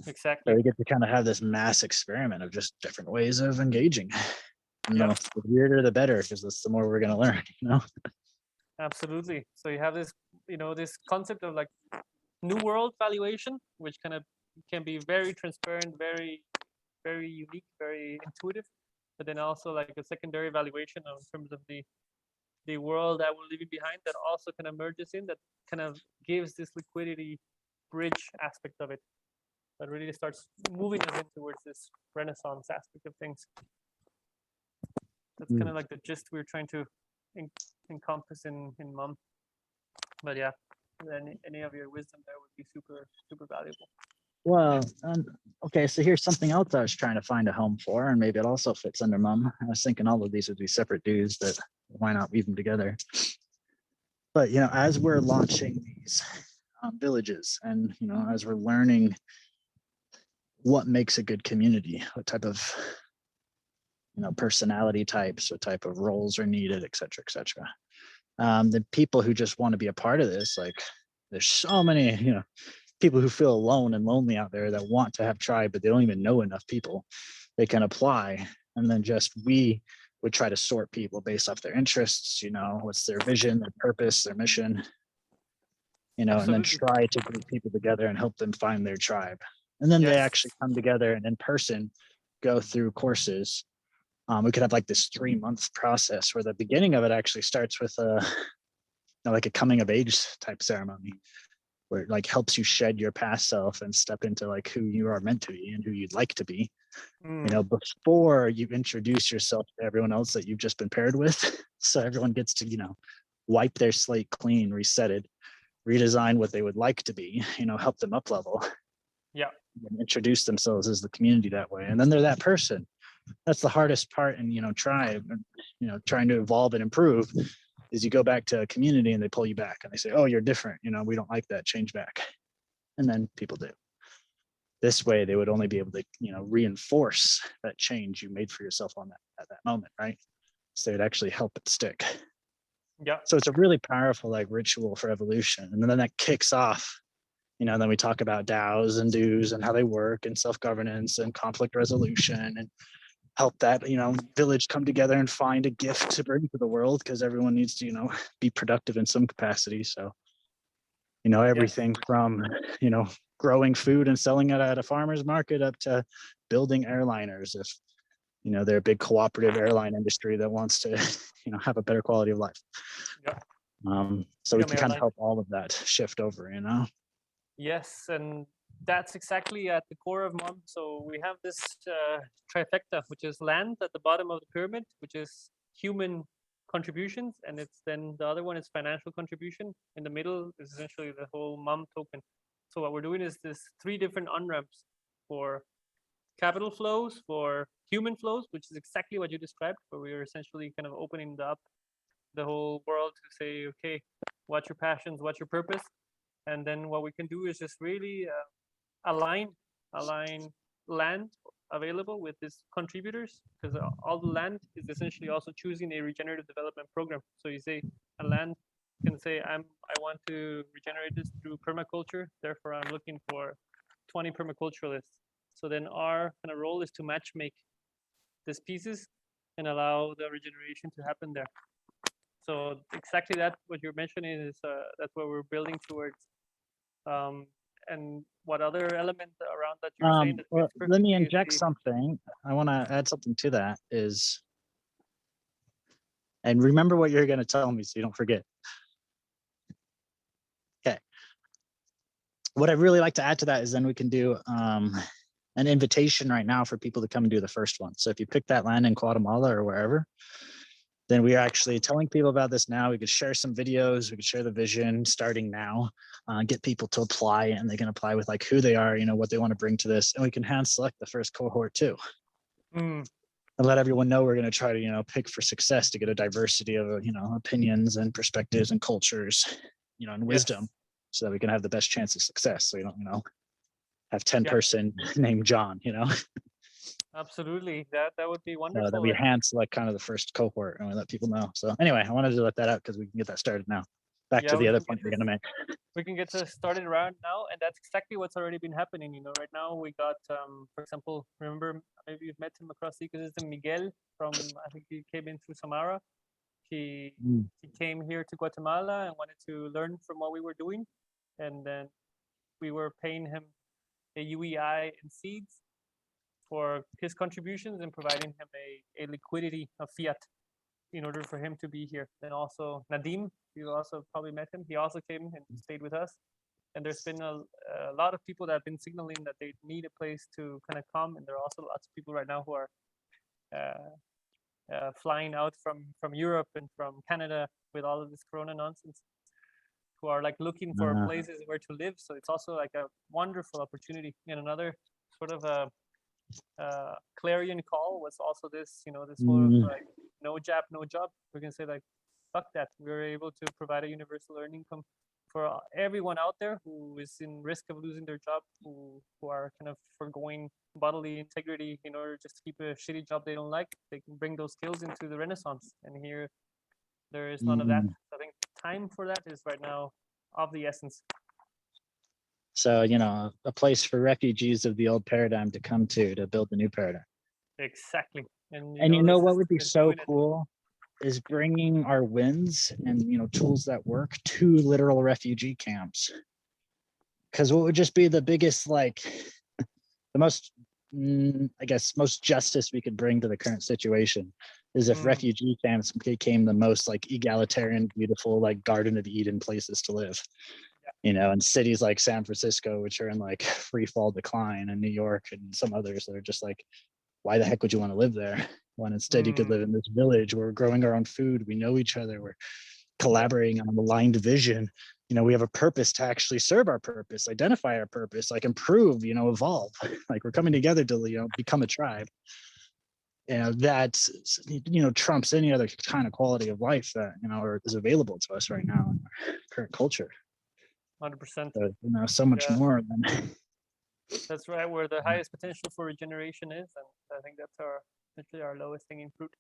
Exactly. So we get to kind of have this mass experiment of just different ways of engaging. And the weirder, the better, because that's the more we're going to learn, Absolutely. So you have this, this concept of like new world valuation, which kind of can be very transparent, very, very unique, very intuitive, but then also like a secondary valuation in terms of the world that we're leaving behind that also kind of merges in, that kind of gives this liquidity bridge aspect of it, that really starts moving us in towards this Renaissance aspect of things. That's kind of like the gist we're trying to encompass in MOM. But yeah, any of your wisdom there would be super, super valuable. Well, okay, so here's something else I was trying to find a home for, and maybe it also fits under MOM. I was thinking all of these would be separate dues, but why not weave them together? But, as we're launching these villages and, as we're learning what makes a good community, what type of, personality types, what type of roles are needed, et cetera, et cetera. The people who just want to be a part of this, like there's so many, people who feel alone and lonely out there that want to have tribe, but they don't even know enough people. They can apply, and then we would try to sort people based off their interests, what's their vision, their purpose, their mission, and then try to group people together and help them find their tribe. And then they actually come together and in person go through courses. We could have like this 3-month process where the beginning of it actually starts with like a coming of age type ceremony, where it like helps you shed your past self and step into like who you are meant to be and who you'd like to be, before you introduce yourself to everyone else that you've just been paired with. So everyone gets to, wipe their slate clean, reset it, redesign what they would like to be, help them up level. Yeah. And introduce themselves as the community that way. And then they're that person. That's the hardest part in, tribe, and, trying to evolve and improve is you go back to a community and they pull you back and they say, oh, you're different. We don't like that, change back. And then people do. This way they would only be able to, reinforce that change you made for yourself at that moment, right? So it'd actually help it stick. Yeah. So it's a really powerful like ritual for evolution. And then that kicks off, then we talk about DAOs and dues and how they work and self-governance and conflict resolution and help that, village come together and find a gift to bring to the world, because everyone needs to, be productive in some capacity. So, everything from, growing food and selling it at a farmer's market up to building airliners. If, they're a big cooperative airline industry that wants to, have a better quality of life. Yeah. So we can kind of help all of that shift over, Yes, and that's exactly at the core of MOM. So we have this trifecta, which is land at the bottom of the pyramid, which is human contributions, and it's then the other one is financial contribution. In the middle is essentially the whole MOM token. So what we're doing is this 3 different on-ramps for capital flows, for human flows, which is exactly what you described, where we are essentially kind of opening up the whole world to say, okay, what's your passions, what's your purpose? And then what we can do is just really align land available with these contributors, because all the land is essentially also choosing a regenerative development program. So you say a land can say, I want to regenerate this through permaculture, therefore I'm looking for 20 permaculturalists. So then our kind of role is to match make these pieces and allow the regeneration to happen there. So exactly that what you're mentioning is that's what we're building towards. and what other element around that you were saying that Well, fits let me perfectly is inject the- something. I want to add something to that is, and remember what you're going to tell me so you don't forget. Okay. What I'd really like to add to that is then we can do an invitation right now for people to come and do the first one. So if you pick that land in Guatemala or wherever, then we are actually telling people about this now. We could share some videos, we could share the vision starting now, get people to apply, and they can apply with like who they are, you know, what they want to bring to this. And we can hand select the first cohort too. And let everyone know we're going to try to, you know, pick for success to get a diversity of, you know, opinions and perspectives and cultures, you know, and wisdom, so that we can have the best chance of success. So you don't, you know, have 10 person named John, you know. Absolutely, that would be So wonderful. that we hand select kind of the first cohort and we let people know. So anyway, I wanted to let that out because we can get that started now. Back to the other point you're going to make. We can get started around now, and that's exactly what's already been happening. You know, right now we got, for example, remember, maybe you've met him across the ecosystem, Miguel from, I think he came in through Samara. He came here to Guatemala and wanted to learn from what we were doing, and then we were paying him a UEI in seeds for his contributions and providing him a liquidity of fiat in order for him to be here. Then also Nadim, you also probably met him. He also came and stayed with us. And there's been a lot of people that have been signaling that they need a place to kind of come. And there are also lots of people right now who are flying out from Europe and from Canada with all of this Corona nonsense, who are like looking for places where to live. So it's also like a wonderful opportunity. And another sort of a clarion call was also this, you know, this whole like no jab, no job. We're gonna say like, fuck that. We're able to provide a universal earned income for everyone out there who is in risk of losing their job, who are kind of foregoing bodily integrity in order just to keep a shitty job they don't like. They can bring those skills into the Renaissance, and here there is none of that. I think time for that is right now of the essence. So, you know, a place for refugees of the old paradigm to come to build the new paradigm. Exactly. And you know what would be so cool is bringing our wins and, you know, tools that work to literal refugee camps. Because what would just be the biggest, like, the most, I guess, most justice we could bring to the current situation is if refugee camps became the most like egalitarian, beautiful, like Garden of Eden places to live. You know, and cities like San Francisco, which are in like free fall decline, and New York and some others that are just like, why the heck would you want to live there when instead you could live in this village where we're growing our own food, we know each other, we're collaborating on an aligned vision, you know, we have a purpose to actually serve our purpose, identify our purpose, like improve, you know, evolve, like we're coming together to, you know, become a tribe. You know, that, you know, trumps any other kind of quality of life that, you know, is available to us right now in our current culture. 100%. So, you know, so much more than. That's right, where the highest potential for regeneration is, and I think that's essentially our lowest hanging fruit.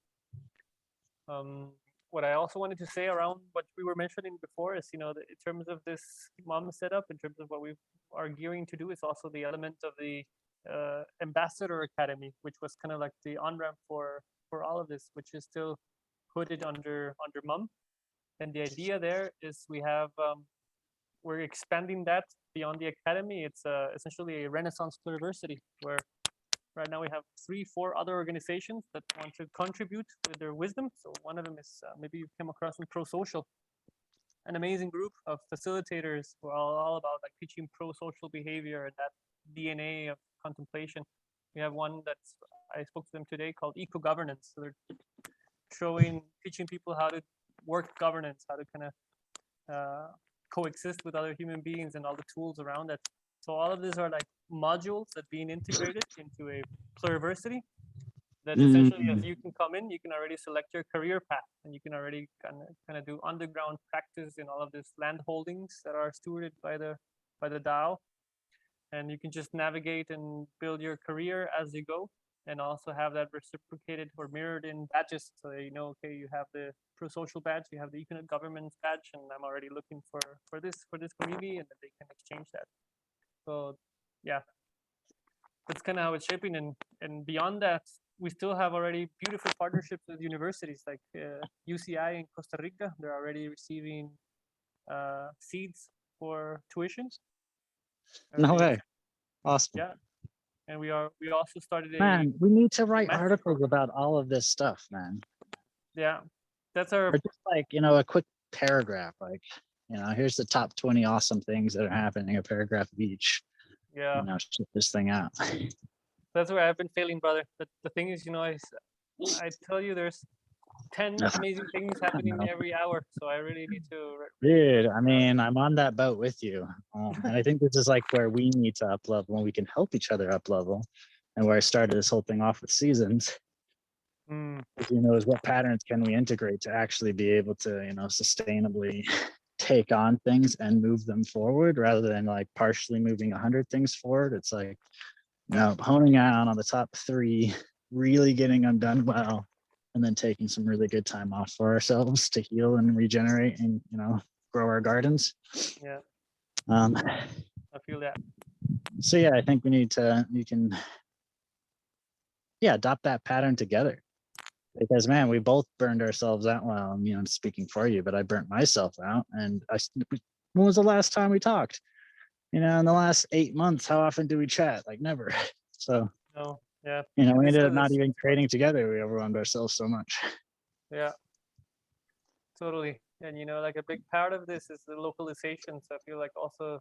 What I also wanted to say around what we were mentioning before is, you know, in terms of this MOM setup, in terms of what we are gearing to do, is also the element of the Ambassador Academy, which was kind of like the on-ramp for all of this, which is still hooded under MOM. And the idea there is we have we're expanding that beyond the academy. It's essentially a Renaissance pluriversity, where right now we have 3-4 other organizations that want to contribute with their wisdom. So one of them is, maybe you've come across in Pro-Social, an amazing group of facilitators who are all about like teaching pro-social behavior and that DNA of contemplation. We have one that's, I spoke to them today, called eco-governance. So they're teaching people how to work governance, how to kind of coexist with other human beings and all the tools around it. So all of these are like modules that being integrated into a pluriversity that essentially, as you can come in, you can already select your career path, and you can already kind of do underground practice in all of these land holdings that are stewarded by the DAO, and you can just navigate and build your career as you go, and also have that reciprocated or mirrored in badges, so that you know, okay, you have the pro-social badge, you have the economic governance badge, and I'm already looking for this community, and then they can exchange that. So yeah, that's kind of how it's shaping. And beyond that, we still have already beautiful partnerships with universities like UCI in Costa Rica. They're already receiving seeds for tuitions. No Everything way. is- Awesome. Yeah, and we also started a Man, we need to write master articles program. about all of this stuff, man. Yeah, that's our Or just like, a quick paragraph, like, here's the top 20 awesome things that are happening, a paragraph of each, yeah. ship this thing out. That's where I've been failing, brother. But the thing is, I tell you, there's 10 amazing things happening No. every hour, so I really need to. Dude, I mean, I'm on that boat with you. And I think this is like where we need to up level and we can help each other up level. And where I started this whole thing off with seasons, Mm, is what patterns can we integrate to actually be able to, sustainably take on things and move them forward rather than like partially moving 100 things forward. It's like, honing out on the top 3, really getting them done well, and then taking some really good time off for ourselves to heal and regenerate and, grow our gardens. yeah, Um, I feel that. so yeah, I think we can adopt that pattern together. Because man, we both burned ourselves out. Well, I'm speaking for you, but I burnt myself out. And when was the last time we talked? In the last 8 months, how often do we chat? Like never. So, No, yeah. we This ended up was not even creating together. We overwhelmed ourselves so much. Yeah, totally. And like a big part of this is the localization. So I feel like also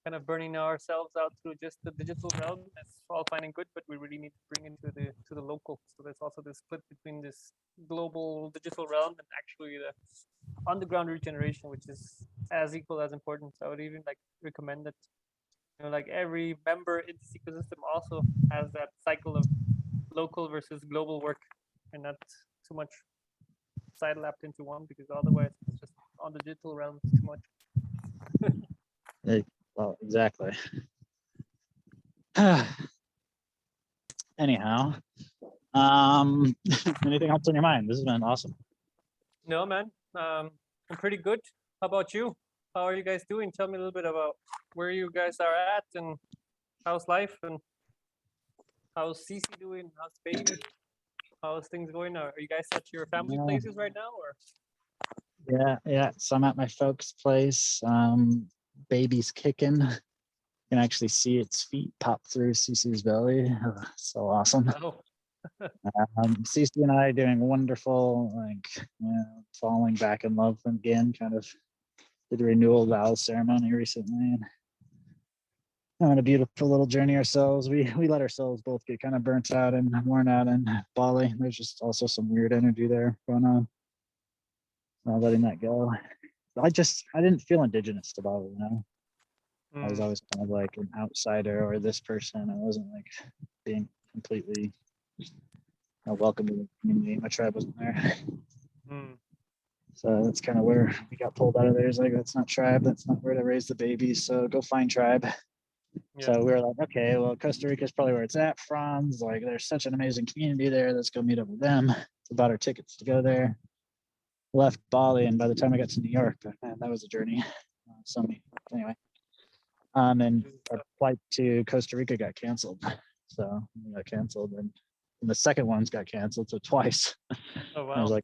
kind of burning ourselves out through just the digital realm. That's all fine and good, but we really need to bring into the local. So there's also this split between this global digital realm and actually the underground regeneration, which is as equal as important. So I would even like recommend that like every member in this ecosystem also has that cycle of local versus global work, and not too much side lapped into one, because otherwise it's just on the digital realm too much. Well, exactly. Anyhow, anything else on your mind? This has been awesome. No, man, I'm pretty good. How about you? How are you guys doing? Tell me a little bit about where you guys are at and how's life and how's Cece doing? How's baby? How's things going? Are you guys at your family places right now, or? Yeah. So I'm at my folks' place. Baby's kicking. You can actually see its feet pop through Cece's belly. So awesome. Oh. Cece and I doing wonderful, like falling back in love again. Kind of did a renewal vows ceremony recently, and having a beautiful little journey ourselves. We let ourselves both get kind of burnt out and worn out in Bali. There's just also some weird energy there going on. Not letting that go. I didn't feel indigenous to Bali, I was always kind of like an outsider or this person. I wasn't like being completely welcome to the community. My tribe wasn't there. So that's kind of where we got pulled out of there. It's like, that's not tribe. That's not where to raise the babies. So go find tribe. Yeah. So we were like, okay, well, Costa Rica is probably where it's at. Franz, like, there's such an amazing community there. Let's go meet up with them. We bought our tickets to go there. Left Bali, and by the time I got to New York, man, that was a journey. Anyway. And our flight to Costa Rica got canceled. So we got canceled, and the second one's got canceled, so twice. Oh, wow. I was like,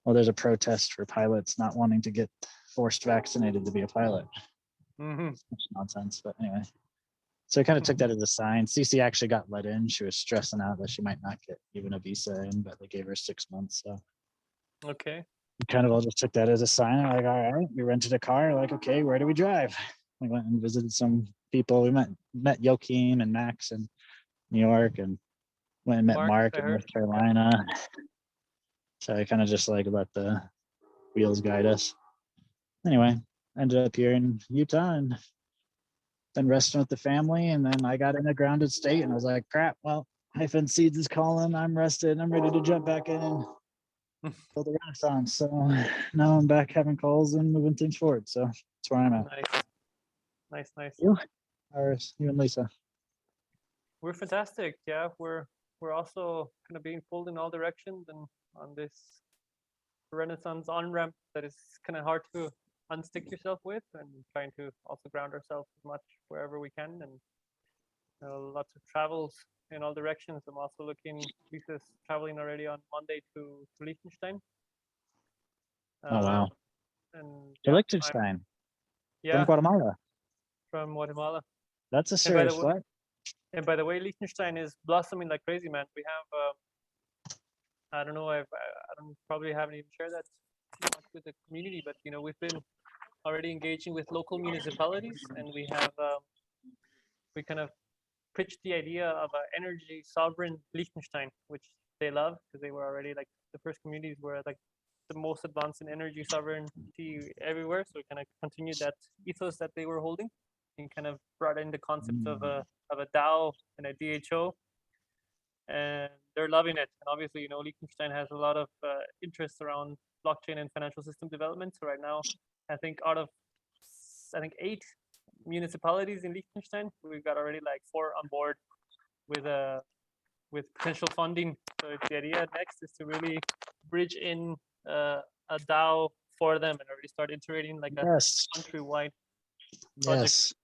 there's a protest for pilots not wanting to get forced vaccinated to be a pilot. It's nonsense, but anyway. So I kind of took that as a sign. Cece actually got let in. She was stressing out that she might not get even a visa in, but they gave her 6 months. So okay. We kind of all just took that as a sign. Like, all right, we rented a car. Like, okay, where do we drive? We went and visited some people. We met Joachim and Max in New York, and went and met Mark in North Carolina. So I kind of just like let the wheels guide us. Anyway, ended up here in Utah and then resting with the family. And then I got in a grounded state and I was like, crap, well, Haifa Seeds is calling. I'm rested. I'm ready to jump back in and build the Renaissance. So now I'm back having calls and moving things forward. So that's where I'm at. Nice. You and Lisa? We're fantastic. Yeah, we're also kind of being pulled in all directions and on this Renaissance on-ramp that is kind of hard to unstick yourself with, and trying to also ground ourselves as much wherever we can, and lots of travels in all directions. I'm also looking, Lisa's traveling already on Monday to Liechtenstein. Oh wow. And Liechtenstein. Yeah. From Guatemala. from Guatemala. That's a And by the serious way, flag. and by the way, Liechtenstein is blossoming like crazy, man. We have, I don't know, I don't probably haven't even shared that too much with the community, but you know, we've been already engaging with local municipalities, and we have, we kind of pitched the idea of an energy sovereign Liechtenstein, which they love because they were already like the first communities were like the most advanced in energy sovereignty everywhere. So we kind of continued that ethos that they were holding and kind of brought in the concept of a DAO and a DHO, and they're loving it. And obviously, you know, Liechtenstein has a lot of interest around blockchain and financial system development. So right now, I think out of 8 municipalities in Liechtenstein, we've got already like 4 on board with potential funding. So the idea next is to really bridge in a DAO for them and already start iterating like a countrywide project.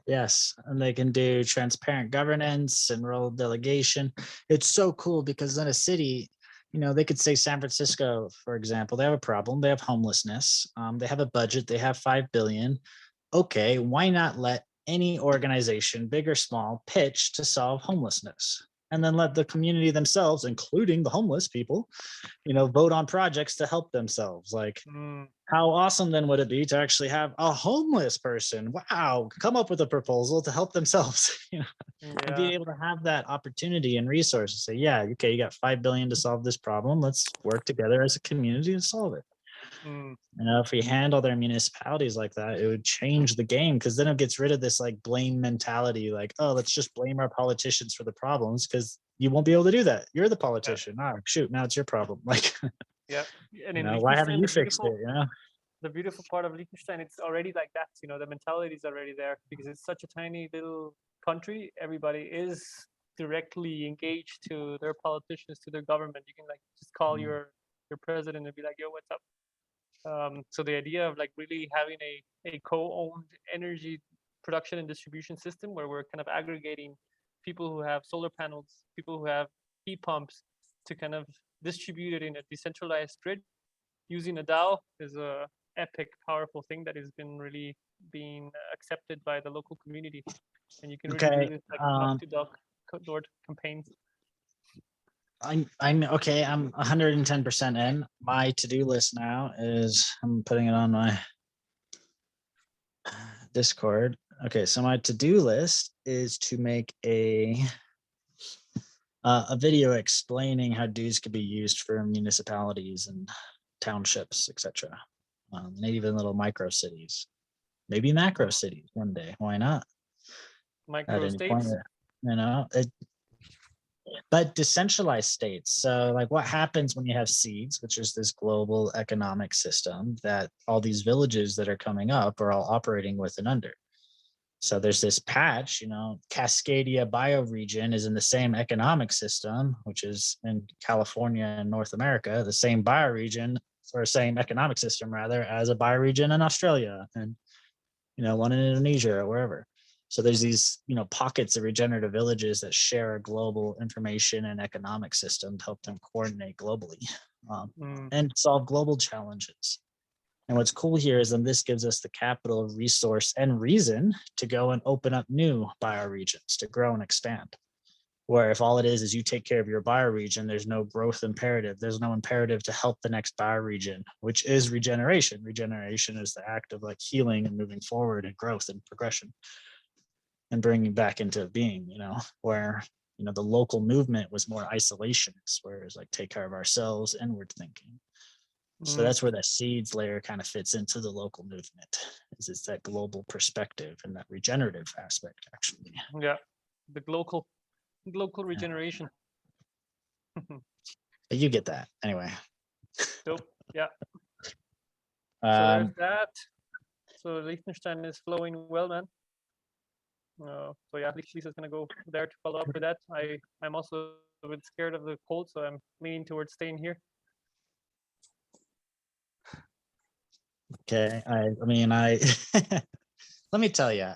Yes, and they can do transparent governance and role delegation. It's so cool because in a city, you know, they could say San Francisco, for example, they have a problem. They have homelessness. They have a budget. They have 5 billion. Okay, why not let any organization, big or small, pitch to solve homelessness? And then let the community themselves, including the homeless people, you know, vote on projects to help themselves. Like, how awesome then would it be to actually have a homeless person, wow, come up with a proposal to help themselves, you know, and be able to have that opportunity and resources. Say, yeah, okay, you got 5 billion to solve this problem. Let's work together as a community to solve it. You know, if we handle their municipalities like that, it would change the game, because then it gets rid of this like blame mentality, like, oh, let's just blame our politicians for the problems, because you won't be able to do that. You're the politician. Oh, shoot, now it's your problem. Like, and you in know, why haven't you fixed it? You know, the beautiful part of Liechtenstein, it's already like that. You know, the mentality is already there because it's such a tiny little country. Everybody is directly engaged to their politicians, to their government. You can like just call your president and be like, yo, what's up? So the idea of like really having a co-owned energy production and distribution system where we're kind of aggregating people who have solar panels, people who have heat pumps, to kind of distribute it in a decentralized grid using a DAO is a epic, powerful thing that has been really being accepted by the local community. And you can really do this like knock to door campaigns. I'm okay. I'm 110% in. My to-do list now is, I'm putting it on my Discord. Okay, so my to-do list is to make a video explaining how dues could be used for municipalities and townships, etc. Maybe even little micro cities, maybe macro cities one day. Why not? Micro states, you know, but decentralized states. So like what happens when you have seeds, which is this global economic system that all these villages that are coming up are all operating with and under. So there's this patch, you know, Cascadia bioregion is in the same economic system, which is in California and North America, the same bioregion, or same economic system rather, as a bioregion in Australia, and, you know, one in Indonesia or wherever. So there's these, you know, pockets of regenerative villages that share a global information and economic system to help them coordinate globally and solve global challenges. And what's cool here is that this gives us the capital, resource, and reason to go and open up new bioregions to grow and expand. Where if all it is you take care of your bioregion, there's no growth imperative. There's no imperative to help the next bioregion, which is regeneration. Regeneration is the act of like healing and moving forward and growth and progression and bringing back into being, you know, where, you know, the local movement was more isolationist, whereas like take care of ourselves, inward thinking. So that's where the seeds layer kind of fits into the local movement, is it's that global perspective and that regenerative aspect, actually. Yeah, the local regeneration. You get that anyway. Dope. Yeah. So there's that. So Liechtenstein is flowing well, man. So yeah, Lisa's gonna go there to follow up with that. I'm also a bit scared of the cold, so I'm leaning towards staying here. Okay, I mean, let me tell you,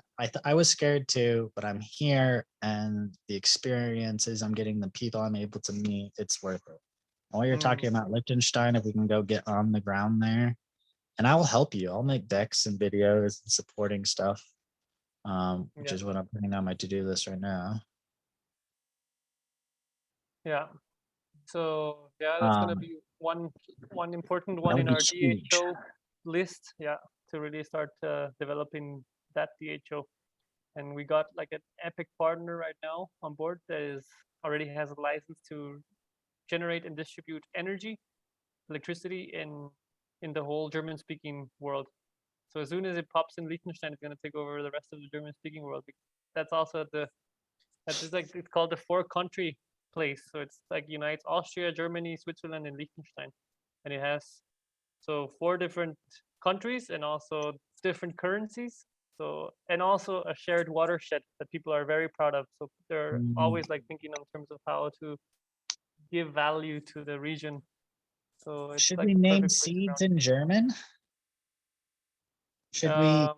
I was scared too, but I'm here, and the experiences I'm getting, the people I'm able to meet, it's worth it. While you're talking about Liechtenstein, if we can go get on the ground there, and I will help you. I'll make decks and videos and supporting stuff. which is what I'm putting on my to-do list right now. Yeah. So yeah, that's gonna be one important one in our DHO list. Yeah, to really start developing that DHO. And we got like an epic partner right now on board that is already has a license to generate and distribute electricity in the whole German-speaking world. So as soon as it pops in Liechtenstein, it's going to take over the rest of the German-speaking world. That's also it's like it's called the four-country place. So it's like unites Austria, Germany, Switzerland, and Liechtenstein, and it has so 4 different countries and also different currencies. So and also a shared watershed that people are very proud of. So they're always like thinking in terms of how to give value to the region. So it's Should like we the name perfect place seeds around. in German? Should we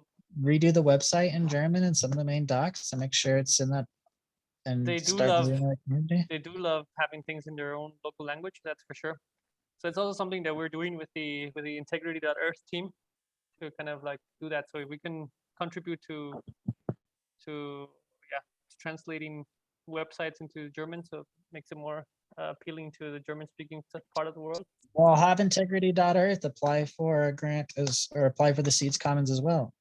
redo the website in German and some of the main docs to make sure it's in that and They do start love moving that community? they do love having things in their own local language, that's for sure. So it's also something that we're doing with the integrity.earth team to kind of like do that. So we can contribute to translating websites into German, so it makes it more appealing to the German-speaking part of the world. Well, have integrity.earth apply for a grant or apply for the Seeds Commons as well.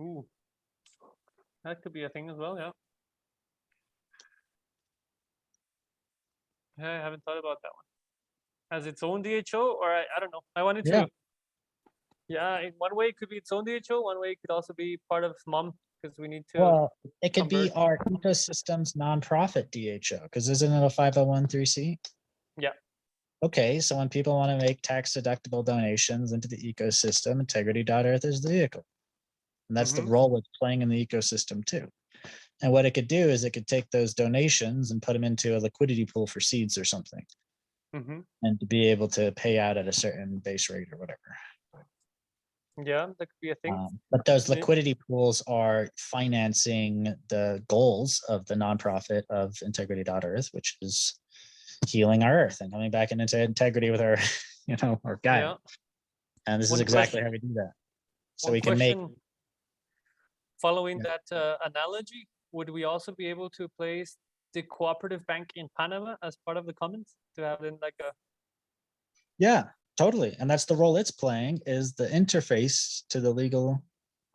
Ooh, that could be a thing as well. Yeah. I haven't thought about that one. As its own DHO, or I don't know. I wanted to. Yeah, in one way it could be its own DHO. One way it could also be part of MUM because we need to. Well, it could be our ecosystems nonprofit DHO because isn't it a 501(c)(3)? Yeah. Okay, so when people want to make tax deductible donations into the ecosystem, integrity.earth is the vehicle. And that's the role it's playing in the ecosystem too. And what it could do is it could take those donations and put them into a liquidity pool for seeds or something. And to be able to pay out at a certain base rate or whatever. Yeah, that could be a thing. But those liquidity pools are financing the goals of the nonprofit of integrity.earth, which is healing our earth and coming back into integrity with our, our guide. Yeah. And this is exactly how we do that. So we can make. Following that analogy, would we also be able to place the cooperative bank in Panama as part of the commons to have then like a? Yeah, totally. And that's the role it's playing, is the interface to the legal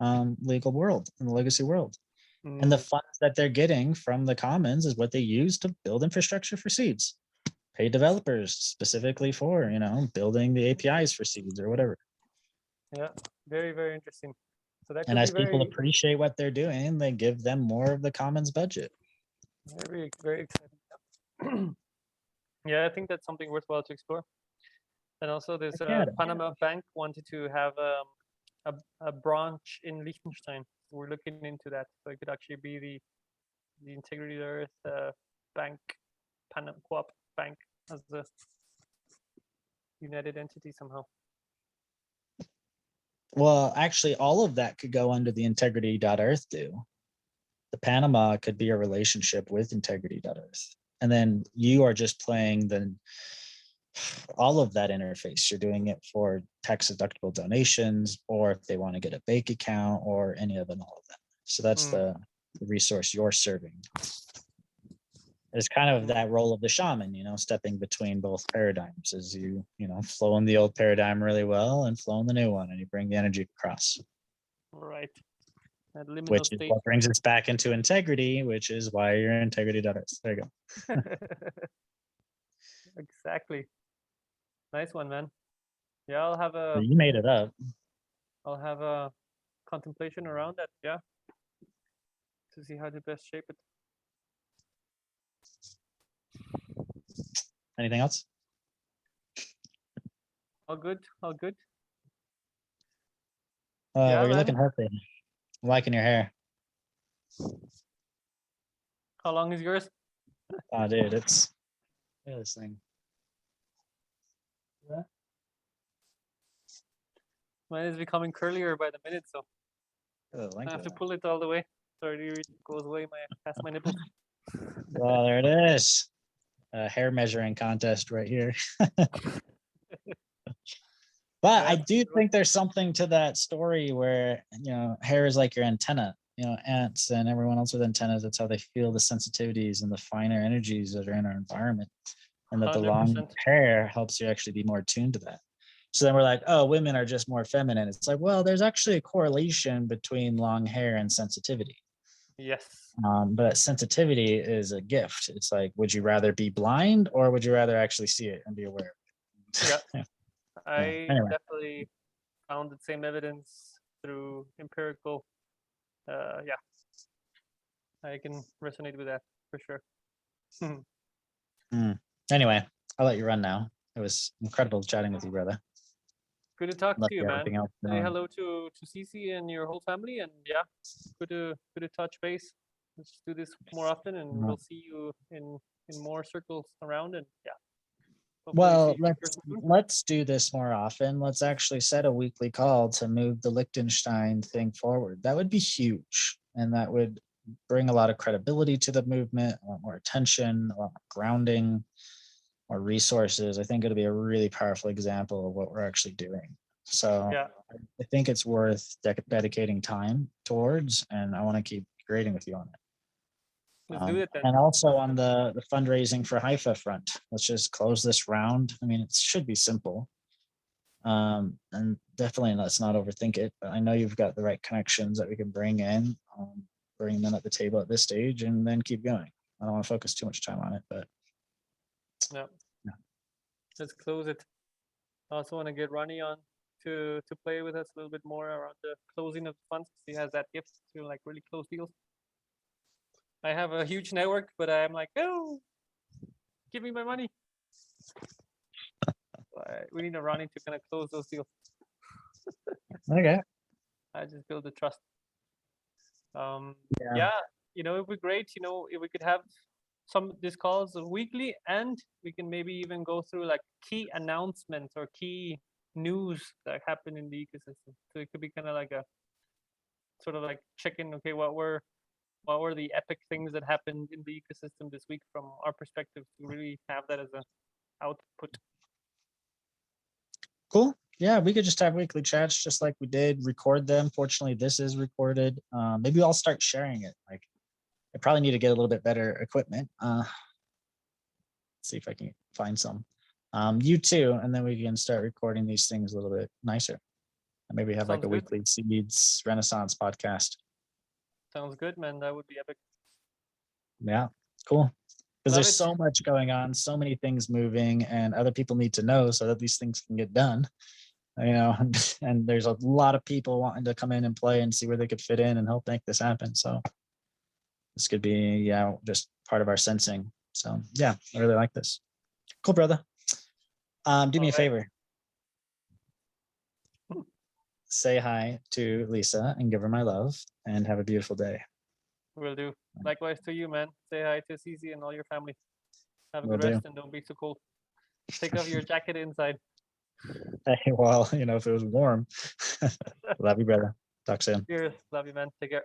world and the legacy world. And the funds that they're getting from the commons is what they use to build infrastructure for seeds, pay developers specifically for, building the APIs for seeds or whatever. Yeah, very, very interesting. So that and as people appreciate what they're doing, they give them more of the commons budget. Very, very exciting. Yeah, I think that's something worthwhile to explore. And also, this Panama Bank wanted to have a branch in Liechtenstein. We're looking into that, so it could actually be the Integrity Earth Bank, Panama Co-op Bank, as a united entity somehow. Well, actually, all of that could go under the integrity.earth do. The Panama could be a relationship with integrity.earth. And then you are just playing all of that interface. You're doing it for tax deductible donations, or if they want to get a bank account, or any of and all of that. So that's the resource you're serving. It's kind of that role of the shaman, stepping between both paradigms as you flowing the old paradigm really well and flowing the new one, and you bring the energy across. Right. Which is what brings us back into integrity, which is why you're in integrity.earth. There you go. Exactly. Nice one, man. Yeah, I'll have a. You made it up. I'll have a contemplation around that. Yeah. To see how to best shape it. Anything else? All good. All good. Yeah, you're looking healthy. I'm liking your hair. How long is yours? Oh, dude, it's this thing. Yeah. Mine is becoming curlier by the minute, so I have to pull it all the way. Sorry, it goes away past my nipples. Well, there it is. A hair measuring contest right here. But Yeah, I that's do true. think there's something to that story where, hair is like your antenna. Ants and everyone else with antennas, that's how they feel the sensitivities and the finer energies that are in our environment. And that the long 100%. hair helps you actually be more attuned to that. So then we're like, oh, women are just more feminine. It's like, well, there's actually a correlation between long hair and sensitivity. Yes. But sensitivity is a gift. It's like, would you rather be blind or would you rather actually see it and be aware? Yeah. Yeah. I Anyway. definitely found the same evidence through empirical. Yeah, I can resonate with that for sure. Anyway, I'll let you run now. It was incredible chatting with you, brother. Good to talk Love to you, man. everything else Say going. hello to Cece and your whole family, and yeah, good to touch base. Let's do this more often, and we'll see you in more circles around. And yeah, hopefully see Well, you in person soon. let's do this more often. Let's actually set a weekly call to move the Liechtenstein thing forward. That would be huge, and that would bring a lot of credibility to the movement, a lot more attention, a lot more grounding, more resources. I think it'll be a really powerful example of what we're actually doing. So Yeah, I think it's worth dedicating time towards, and I want to keep creating with you on it. let's do it then. And also on the fundraising for Haifa front, let's just close this round. I mean, it should be simple. And definitely let's not overthink it. But I know you've got the right connections that we can bring in, bring them at the table at this stage, and then keep going. I don't want to focus too much time on it, but Yeah, let's close it. I also want to get Ronnie on to play with us a little bit more around the closing of funds. He has that gift to like really close deals. I have a huge network, but I'm like, oh, give me my money. We need a Ronnie to kind of close those deals. okay. I just build the trust. Yeah. Yeah, it would be great, if we could have these calls weekly, and we can maybe even go through like key announcements or key news that happen in the ecosystem. So it could be kind of like a sort of like check-in. Okay, what were the epic things that happened in the ecosystem this week from our perspective, to really have that as an output. Cool. Yeah, we could just have weekly chats just like we did, record them. Fortunately, this is recorded. Maybe I'll start sharing it. Like, I probably need to get a little bit better equipment. See if I can find some. You too, and then we can start recording these things a little bit nicer. And maybe have like Sounds a good. weekly Seeds Renaissance podcast. Sounds good, man. That would be epic. Yeah, cool. Because Love there's it. so much going on, so many things moving, and other people need to know so that these things can get done. And there's a lot of people wanting to come in and play and see where they could fit in and help make this happen. So this could be, just part of our sensing. So yeah, I really like this. Cool, brother. Do me a favor. Say hi to Lisa and give her my love, and have a beautiful day. Will do. Likewise to you, man. Say hi to Cece and all your family. Have a Will good do. rest, and don't be so cold. Take off your jacket inside. Hey, well, if it was warm. Love you, brother. Talk soon. Cheers. Love you, man. Take care.